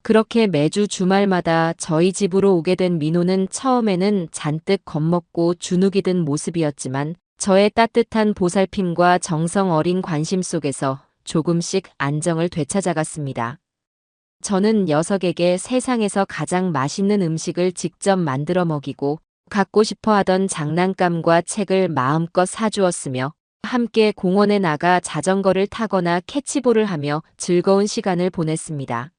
그렇게 매주 주말마다 저희 집으로 오게 된 민호는 처음에는 잔뜩 겁먹고 주눅이 든 모습이었지만 저의 따뜻한 보살핌과 정성 어린 관심 속에서 조금씩 안정을 되찾아갔습니다. 저는 녀석에게 세상에서 가장 맛있는 음식을 직접 만들어 먹이고 갖고 싶어 하던 장난감과 책을 마음껏 사주었으며 함께 공원에 나가 자전거를 타거나 캐치볼을 하며 즐거운 시간을 보냈습니다.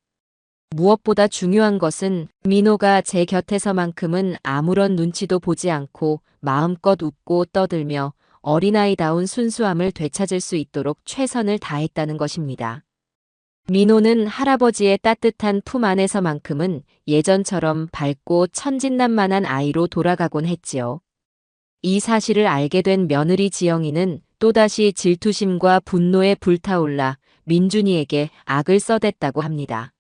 무엇보다 중요한 것은 민호가 제 곁에서만큼은 아무런 눈치도 보지 않고 마음껏 웃고 떠들며 어린아이다운 순수함을 되찾을 수 있도록 최선을 다했다는 것입니다. 민호는 할아버지의 따뜻한 품 안에서만큼은 예전처럼 밝고 천진난만한 아이로 돌아가곤 했지요. 이 사실을 알게 된 며느리 지영이는 또다시 질투심과 분노에 불타올라 민준이에게 악을 써댔다고 합니다.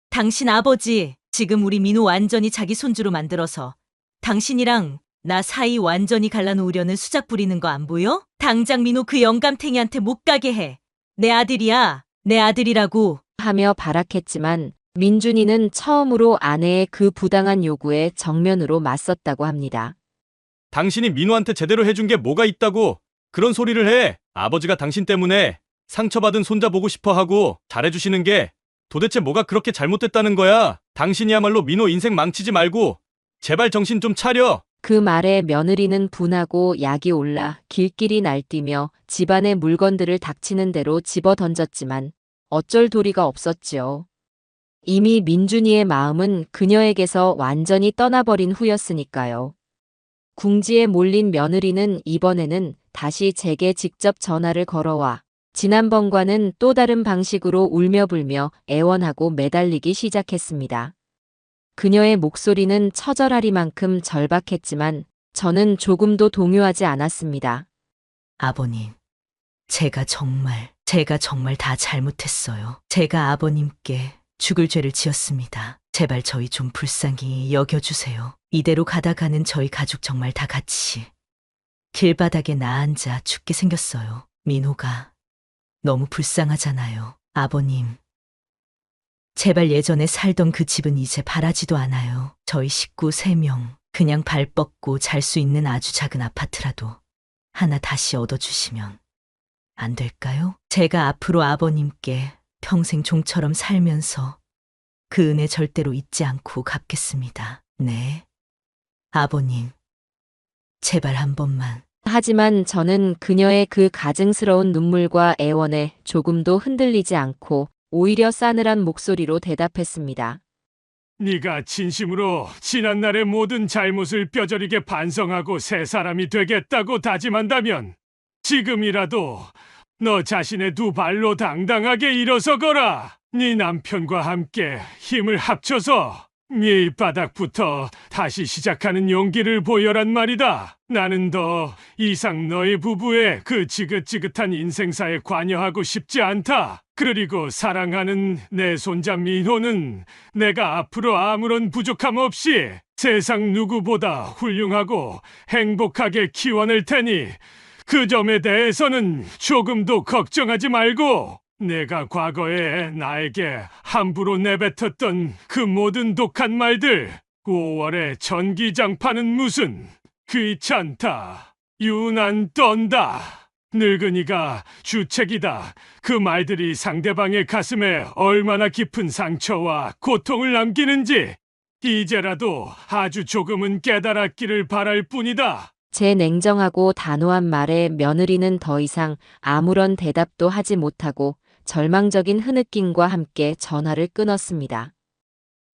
당신 아버지, 지금 우리 민호 완전히 자기 손주로 만들어서 당신이랑 나 사이 완전히 갈라놓으려는 수작 부리는 거 안 보여? 당장 민호 그 영감탱이한테 못 가게 해. 내 아들이야. 내 아들이라고. 하며 발악했지만 민준이는 처음으로 아내의 그 부당한 요구에 정면으로 맞섰다고 합니다. 당신이 민호한테 제대로 해준 게 뭐가 있다고 그런 소리를 해. 아버지가 당신 때문에 상처받은 손자 보고 싶어 하고 잘해주시는 게 도대체 뭐가 그렇게 잘못됐다는 거야? 당신이야말로 민호 인생 망치지 말고 제발 정신 좀 차려. 그 말에 며느리는 분하고 약이 올라 길길이 날뛰며 집안의 물건들을 닥치는 대로 집어 던졌지만 어쩔 도리가 없었지요. 이미 민준이의 마음은 그녀에게서 완전히 떠나버린 후였으니까요. 궁지에 몰린 며느리는 이번에는 다시 제게 직접 전화를 걸어와 지난번과는 또 다른 방식으로 울며불며 애원하고 매달리기 시작했습니다. 그녀의 목소리는 처절하리만큼 절박했지만 저는 조금도 동요하지 않았습니다. 아버님, 제가 정말 다 잘못했어요. 제가 아버님께 죽을 죄를 지었습니다. 제발 저희 좀 불쌍히 여겨주세요. 이대로 가다가는 저희 가족 정말 다 같이 길바닥에 나앉아 죽게 생겼어요. 민호가 너무 불쌍하잖아요. 아버님, 제발 예전에 살던 그 집은 이제 바라지도 않아요. 저희 식구 3명 그냥 발 뻗고 잘 수 있는 아주 작은 아파트라도 하나 다시 얻어주시면 안 될까요? 제가 앞으로 아버님께 평생 종처럼 살면서 그 은혜 절대로 잊지 않고 갚겠습니다. 네. 아버님, 제발 한 번만. 하지만 저는 그녀의 그 가증스러운 눈물과 애원에 조금도 흔들리지 않고 오히려 싸늘한 목소리로 대답했습니다. 네가 진심으로 지난날의 모든 잘못을 뼈저리게 반성하고 새 사람이 되겠다고 다짐한다면 지금이라도 너 자신의 두 발로 당당하게 일어서거라. 네 남편과 함께 힘을 합쳐서 밑바닥부터 다시 시작하는 용기를 보여란 말이다. 나는 더 이상 너희 부부의 그 지긋지긋한 인생사에 관여하고 싶지 않다. 그리고 사랑하는 내 손자 민호는 내가 앞으로 아무런 부족함 없이 세상 누구보다 훌륭하고 행복하게 키워낼 테니 그 점에 대해서는 조금도 걱정하지 말고 내가 과거에 나에게 함부로 내뱉었던 그 모든 독한 말들 5월에 전기장판은 무슨 귀찮다 유난 떤다 늙은이가 주책이다 그 말들이 상대방의 가슴에 얼마나 깊은 상처와 고통을 남기는지 이제라도 아주 조금은 깨달았기를 바랄 뿐이다. 제 냉정하고 단호한 말에 며느리는 더 이상 아무런 대답도 하지 못하고 절망적인 흐느낌과 함께 전화를 끊었습니다.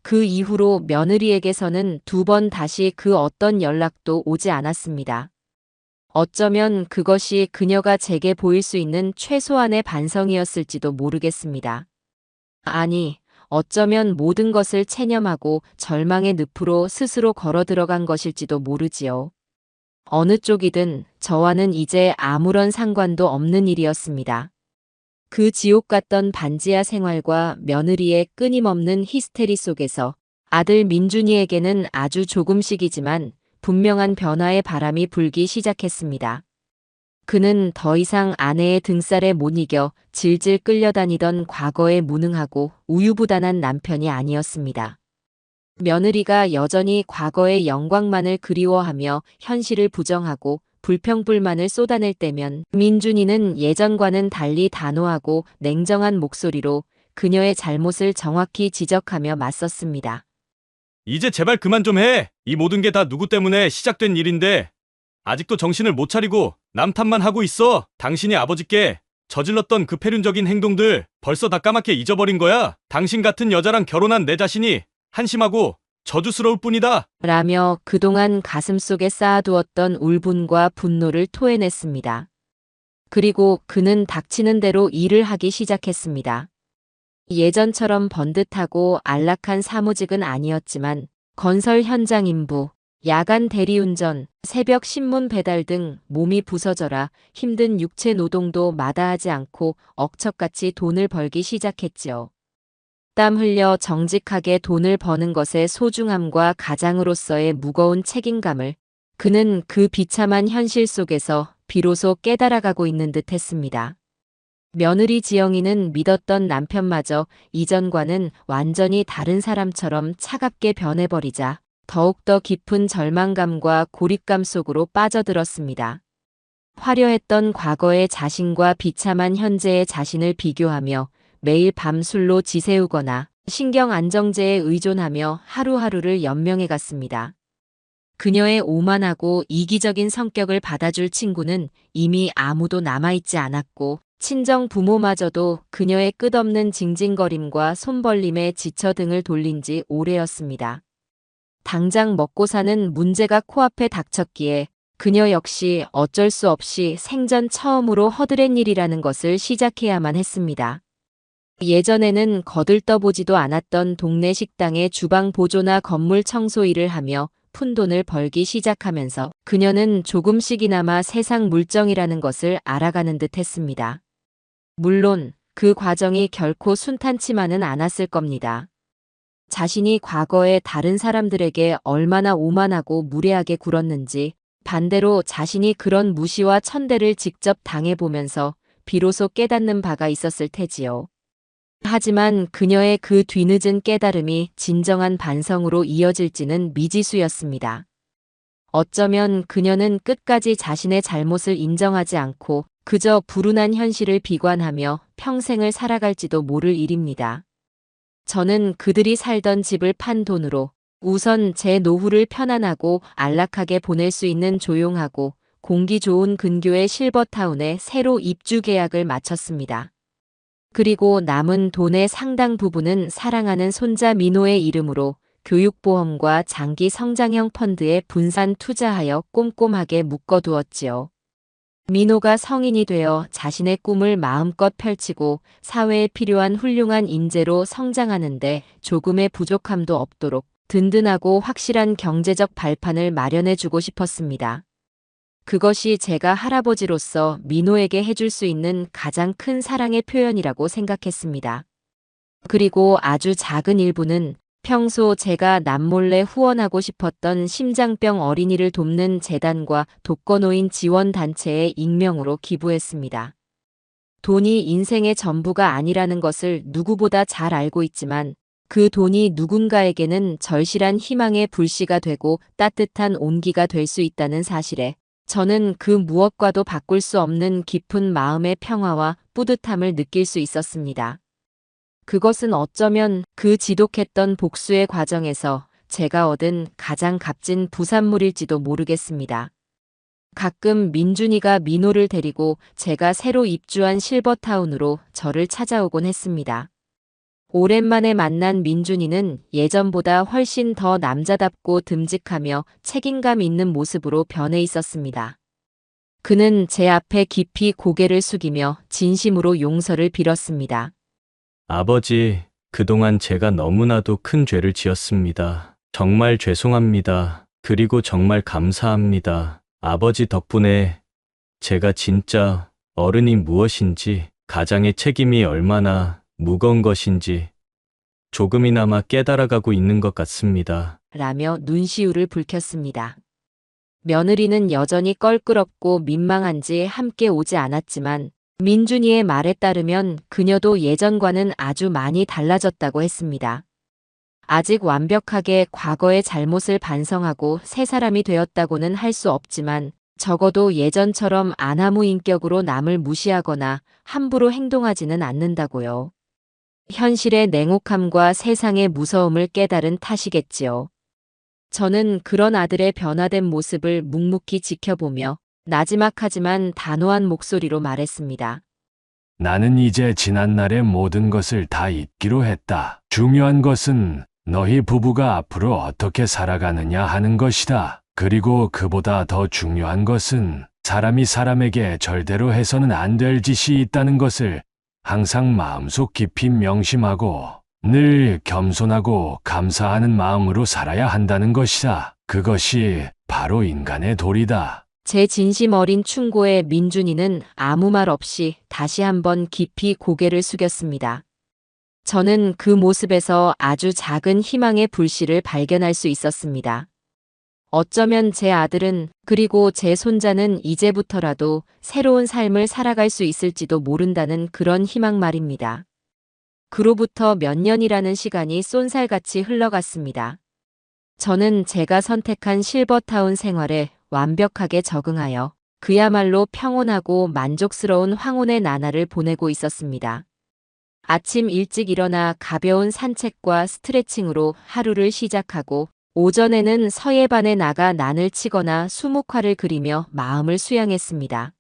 그 이후로 며느리에게서는 2번 다시 그 어떤 연락도 오지 않았습니다. 어쩌면 그것이 그녀가 제게 보일 수 있는 최소한의 반성이었을지도 모르겠습니다. 아니, 어쩌면 모든 것을 체념하고 절망의 늪으로 스스로 걸어 들어간 것일지도 모르지요. 어느 쪽이든 저와는 이제 아무런 상관도 없는 일이었습니다. 그 지옥 같던 반지하 생활과 며느리의 끊임없는 히스테리 속에서 아들 민준이에게는 아주 조금씩이지만 분명한 변화의 바람이 불기 시작했습니다. 그는 더 이상 아내의 등살에 못 이겨 질질 끌려다니던 과거에 무능하고 우유부단한 남편이 아니었습니다. 며느리가 여전히 과거의 영광만을 그리워하며 현실을 부정하고 불평불만을 쏟아낼 때면 민준이는 예전과는 달리 단호하고 냉정한 목소리로 그녀의 잘못을 정확히 지적하며 맞섰습니다. 이제 제발 그만 좀 해. 이 모든 게 다 누구 때문에 시작된 일인데 아직도 정신을 못 차리고 남 탓만 하고 있어. 당신이 아버지께 저질렀던 그 폐륜적인 행동들 벌써 다 까맣게 잊어버린 거야. 당신 같은 여자랑 결혼한 내 자신이 한심하고 저주스러울 뿐이다. 라며 그동안 가슴속에 쌓아두었던 울분과 분노를 토해냈습니다. 그리고 그는 닥치는 대로 일을 하기 시작했습니다. 예전처럼 번듯하고 안락한 사무직은 아니었지만 건설 현장 인부, 야간 대리운전, 새벽 신문 배달 등 몸이 부서져라 힘든 육체 노동도 마다하지 않고 억척같이 돈을 벌기 시작했지요. 땀 흘려 정직하게 돈을 버는 것의 소중함과 가장으로서의 무거운 책임감을 그는 그 비참한 현실 속에서 비로소 깨달아가고 있는 듯 했습니다. 며느리 지영이는 믿었던 남편마저 이전과는 완전히 다른 사람처럼 차갑게 변해버리자 더욱더 깊은 절망감과 고립감 속으로 빠져들었습니다. 화려했던 과거의 자신과 비참한 현재의 자신을 비교하며 매일 밤 술로 지새우거나 신경 안정제에 의존하며 하루하루를 연명해 갔습니다. 그녀의 오만하고 이기적인 성격을 받아줄 친구는 이미 아무도 남아있지 않았고 친정 부모마저도 그녀의 끝없는 징징거림과 손벌림에 지쳐 등을 돌린 지 오래였습니다. 당장 먹고 사는 문제가 코앞에 닥쳤기에 그녀 역시 어쩔 수 없이 생전 처음으로 허드렛 일이라는 것을 시작해야만 했습니다. 예전에는 거들떠보지도 않았던 동네 식당의 주방 보조나 건물 청소 일을 하며 푼돈을 벌기 시작하면서 그녀는 조금씩이나마 세상 물정이라는 것을 알아가는 듯 했습니다. 물론 그 과정이 결코 순탄치만은 않았을 겁니다. 자신이 과거에 다른 사람들에게 얼마나 오만하고 무례하게 굴었는지 반대로 자신이 그런 무시와 천대를 직접 당해보면서 비로소 깨닫는 바가 있었을 테지요. 하지만 그녀의 그 뒤늦은 깨달음이 진정한 반성으로 이어질지는 미지수였습니다. 어쩌면 그녀는 끝까지 자신의 잘못을 인정하지 않고 그저 불운한 현실을 비관하며 평생을 살아갈지도 모를 일입니다. 저는 그들이 살던 집을 판 돈으로 우선 제 노후를 편안하고 안락하게 보낼 수 있는 조용하고 공기 좋은 근교의 실버타운에 새로 입주 계약을 마쳤습니다. 그리고 남은 돈의 상당 부분은 사랑하는 손자 민호의 이름으로 교육보험과 장기 성장형 펀드에 분산 투자하여 꼼꼼하게 묶어두었지요. 민호가 성인이 되어 자신의 꿈을 마음껏 펼치고 사회에 필요한 훌륭한 인재로 성장하는데 조금의 부족함도 없도록 든든하고 확실한 경제적 발판을 마련해주고 싶었습니다. 그것이 제가 할아버지로서 민호에게 해줄 수 있는 가장 큰 사랑의 표현이라고 생각했습니다. 그리고 아주 작은 일부는 평소 제가 남몰래 후원하고 싶었던 심장병 어린이를 돕는 재단과 독거노인 지원단체에 익명으로 기부했습니다. 돈이 인생의 전부가 아니라는 것을 누구보다 잘 알고 있지만 그 돈이 누군가에게는 절실한 희망의 불씨가 되고 따뜻한 온기가 될 수 있다는 사실에 저는 그 무엇과도 바꿀 수 없는 깊은 마음의 평화와 뿌듯함을 느낄 수 있었습니다. 그것은 어쩌면 그 지독했던 복수의 과정에서 제가 얻은 가장 값진 부산물일지도 모르겠습니다. 가끔 민준이가 민호를 데리고 제가 새로 입주한 실버타운으로 저를 찾아오곤 했습니다. 오랜만에 만난 민준이는 예전보다 훨씬 더 남자답고 듬직하며 책임감 있는 모습으로 변해 있었습니다. 그는 제 앞에 깊이 고개를 숙이며 진심으로 용서를 빌었습니다. 아버지, 그동안 제가 너무나도 큰 죄를 지었습니다. 정말 죄송합니다. 그리고 정말 감사합니다. 아버지 덕분에 제가 진짜 어른이 무엇인지, 가장의 책임이 얼마나 무거운 것인지 조금이나마 깨달아가고 있는 것 같습니다. 라며 눈시울을 붉혔습니다. 며느리는 여전히 껄끄럽고 민망한지 함께 오지 않았지만 민준이의 말에 따르면 그녀도 예전과는 아주 많이 달라졌다고 했습니다. 아직 완벽하게 과거의 잘못을 반성하고 새 사람이 되었다고는 할 수 없지만 적어도 예전처럼 아나무 인격으로 남을 무시하거나 함부로 행동하지는 않는다고요. 현실의 냉혹함과 세상의 무서움을 깨달은 탓이겠지요. 저는 그런 아들의 변화된 모습을 묵묵히 지켜보며 나지막하지만 단호한 목소리로 말했습니다. 나는 이제 지난날의 모든 것을 다 잊기로 했다. 중요한 것은 너희 부부가 앞으로 어떻게 살아가느냐 하는 것이다. 그리고 그보다 더 중요한 것은 사람이 사람에게 절대로 해서는 안 될 짓이 있다는 것을 항상 마음속 깊이 명심하고 늘 겸손하고 감사하는 마음으로 살아야 한다는 것이다. 그것이 바로 인간의 도리다. 제 진심 어린 충고에 민준이는 아무 말 없이 다시 한번 깊이 고개를 숙였습니다. 저는 그 모습에서 아주 작은 희망의 불씨를 발견할 수 있었습니다. 어쩌면 제 아들은 그리고 제 손자는 이제부터라도 새로운 삶을 살아갈 수 있을지도 모른다는 그런 희망 말입니다. 그로부터 몇 년이라는 시간이 쏜살같이 흘러갔습니다. 저는 제가 선택한 실버타운 생활에 완벽하게 적응하여 그야말로 평온하고 만족스러운 황혼의 나날을 보내고 있었습니다. 아침 일찍 일어나 가벼운 산책과 스트레칭으로 하루를 시작하고 오전에는 서예반에 나가 난을 치거나 수묵화를 그리며 마음을 수양했습니다.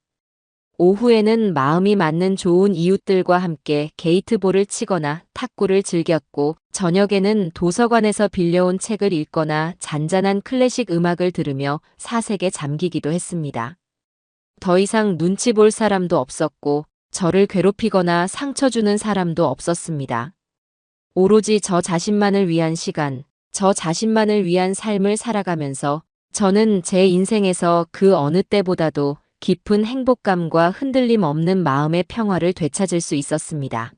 오후에는 마음이 맞는 좋은 이웃들과 함께 게이트볼을 치거나 탁구를 즐겼고 저녁에는 도서관에서 빌려온 책을 읽거나 잔잔한 클래식 음악을 들으며 사색에 잠기기도 했습니다. 더 이상 눈치 볼 사람도 없었고 저를 괴롭히거나 상처 주는 사람도 없었습니다. 오로지 저 자신만을 위한 시간, 저 자신만을 위한 삶을 살아가면서 저는 제 인생에서 그 어느 때보다도 깊은 행복감과 흔들림 없는 마음의 평화를 되찾을 수 있었습니다.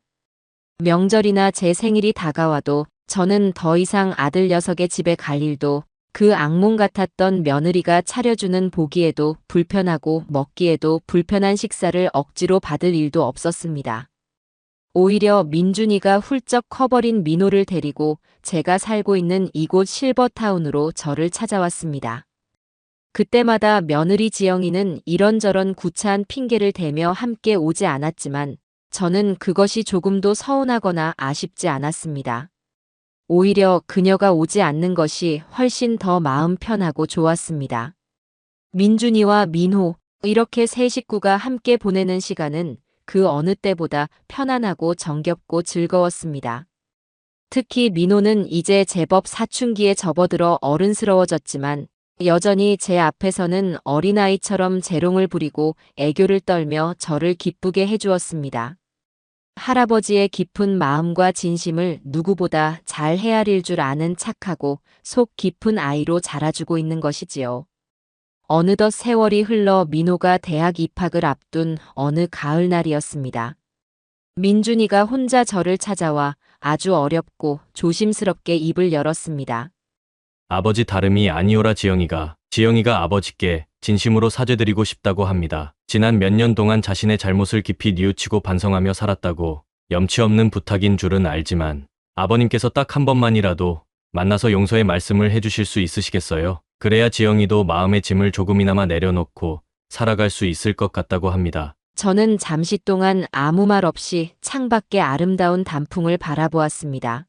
명절이나 제 생일이 다가와도 저는 더 이상 아들 녀석의 집에 갈 일도 그 악몽 같았던 며느리가 차려주는 보기에도 불편하고 먹기에도 불편한 식사를 억지로 받을 일도 없었습니다. 오히려 민준이가 훌쩍 커버린 민호를 데리고 제가 살고 있는 이곳 실버타운으로 저를 찾아왔습니다. 그때마다 며느리 지영이는 이런저런 구차한 핑계를 대며 함께 오지 않았지만 저는 그것이 조금도 서운하거나 아쉽지 않았습니다. 오히려 그녀가 오지 않는 것이 훨씬 더 마음 편하고 좋았습니다. 민준이와 민호, 이렇게 세 식구가 함께 보내는 시간은 그 어느 때보다 편안하고 정겹고 즐거웠습니다. 특히 민호는 이제 제법 사춘기에 접어들어 어른스러워졌지만 여전히 제 앞에서는 어린아이처럼 재롱을 부리고 애교를 떨며 저를 기쁘게 해주었습니다. 할아버지의 깊은 마음과 진심을 누구보다 잘 헤아릴 줄 아는 착하고 속 깊은 아이로 자라주고 있는 것이지요. 어느덧 세월이 흘러 민호가 대학 입학을 앞둔 어느 가을날이었습니다. 민준이가 혼자 저를 찾아와 아주 어렵고 조심스럽게 입을 열었습니다. 아버지 다름이 아니오라 지영이가 아버지께 진심으로 사죄드리고 싶다고 합니다. 지난 몇 년 동안 자신의 잘못을 깊이 뉘우치고 반성하며 살았다고 염치 없는 부탁인 줄은 알지만 아버님께서 딱 한 번만이라도 만나서 용서의 말씀을 해주실 수 있으시겠어요? 그래야 지영이도 마음의 짐을 조금이나마 내려놓고 살아갈 수 있을 것 같다고 합니다. 저는 잠시 동안 아무 말 없이 창밖의 아름다운 단풍을 바라보았습니다.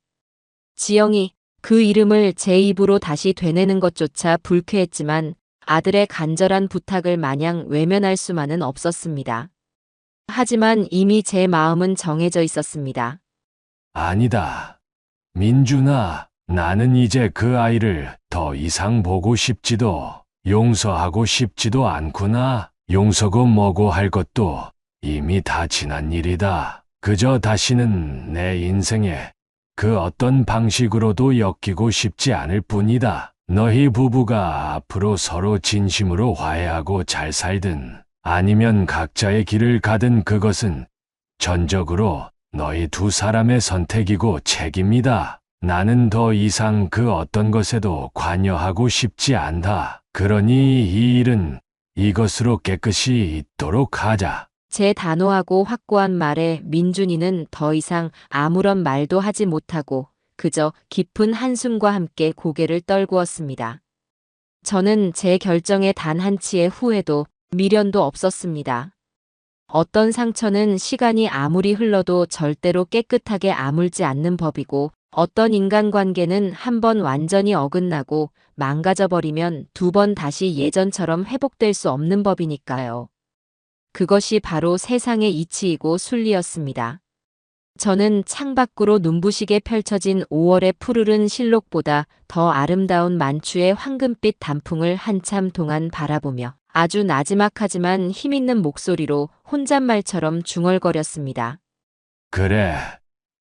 지영이, 그 이름을 제 입으로 다시 되뇌는 것조차 불쾌했지만 아들의 간절한 부탁을 마냥 외면할 수만은 없었습니다. 하지만 이미 제 마음은 정해져 있었습니다. 아니다. 민준아, 나는 이제 그 아이를 더 이상 보고 싶지도 용서하고 싶지도 않구나. 용서고 뭐고 할 것도 이미 다 지난 일이다. 그저 다시는 내 인생에 그 어떤 방식으로도 엮이고 싶지 않을 뿐이다. 너희 부부가 앞으로 서로 진심으로 화해하고 잘 살든 아니면 각자의 길을 가든 그것은 전적으로 너희 두 사람의 선택이고 책임이다. 나는 더 이상 그 어떤 것에도 관여하고 싶지 않다. 그러니 이 일은 이것으로 깨끗이 있도록 하자. 제 단호하고 확고한 말에 민준이는 더 이상 아무런 말도 하지 못하고 그저 깊은 한숨과 함께 고개를 떨구었습니다. 저는 제 결정에 단 한치의 후회도 미련도 없었습니다. 어떤 상처는 시간이 아무리 흘러도 절대로 깨끗하게 아물지 않는 법이고 어떤 인간관계는 한 번 완전히 어긋나고 망가져버리면 두 번 다시 예전처럼 회복될 수 없는 법이니까요. 그것이 바로 세상의 이치이고 순리였습니다. 저는 창밖으로 눈부시게 펼쳐진 5월의 푸르른 실록보다 더 아름다운 만추의 황금빛 단풍을 한참 동안 바라보며 아주 나지막하지만 힘있는 목소리로 혼잣말처럼 중얼거렸습니다. 그래,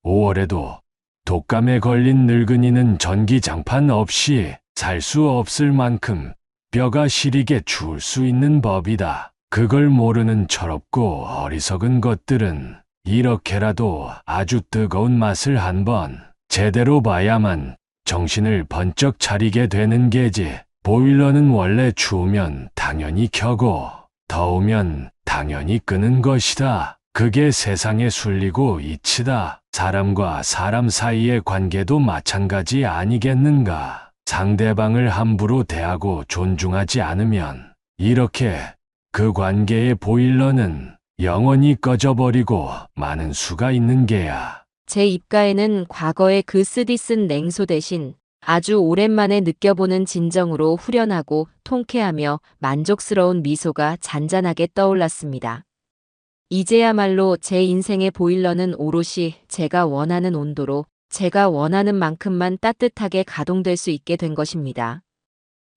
5월에도 독감에 걸린 늙은이는 전기장판 없이 살 수 없을 만큼 뼈가 시리게 추울 수 있는 법이다. 그걸 모르는 철없고 어리석은 것들은 이렇게라도 아주 뜨거운 맛을 한번 제대로 봐야만 정신을 번쩍 차리게 되는 게지. 보일러는 원래 추우면 당연히 켜고 더우면 당연히 끄는 것이다. 그게 세상의 순리고 이치다. 사람과 사람 사이의 관계도 마찬가지 아니겠는가. 상대방을 함부로 대하고 존중하지 않으면 이렇게 그 관계의 보일러는 영원히 꺼져버리고 마는 수가 있는 게야. 제 입가에는 과거의 그 쓰디쓴 냉소 대신 아주 오랜만에 느껴보는 진정으로 후련하고 통쾌하며 만족스러운 미소가 잔잔하게 떠올랐습니다. 이제야말로 제 인생의 보일러는 오롯이 제가 원하는 온도로 제가 원하는 만큼만 따뜻하게 가동될 수 있게 된 것입니다.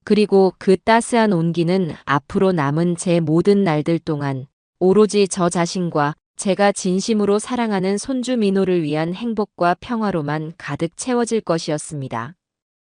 그리고 그 따스한 온기는 앞으로 남은 제 모든 날들 동안 오로지 저 자신과 제가 진심으로 사랑하는 손주 민호를 위한 행복과 평화로만 가득 채워질 것이었습니다.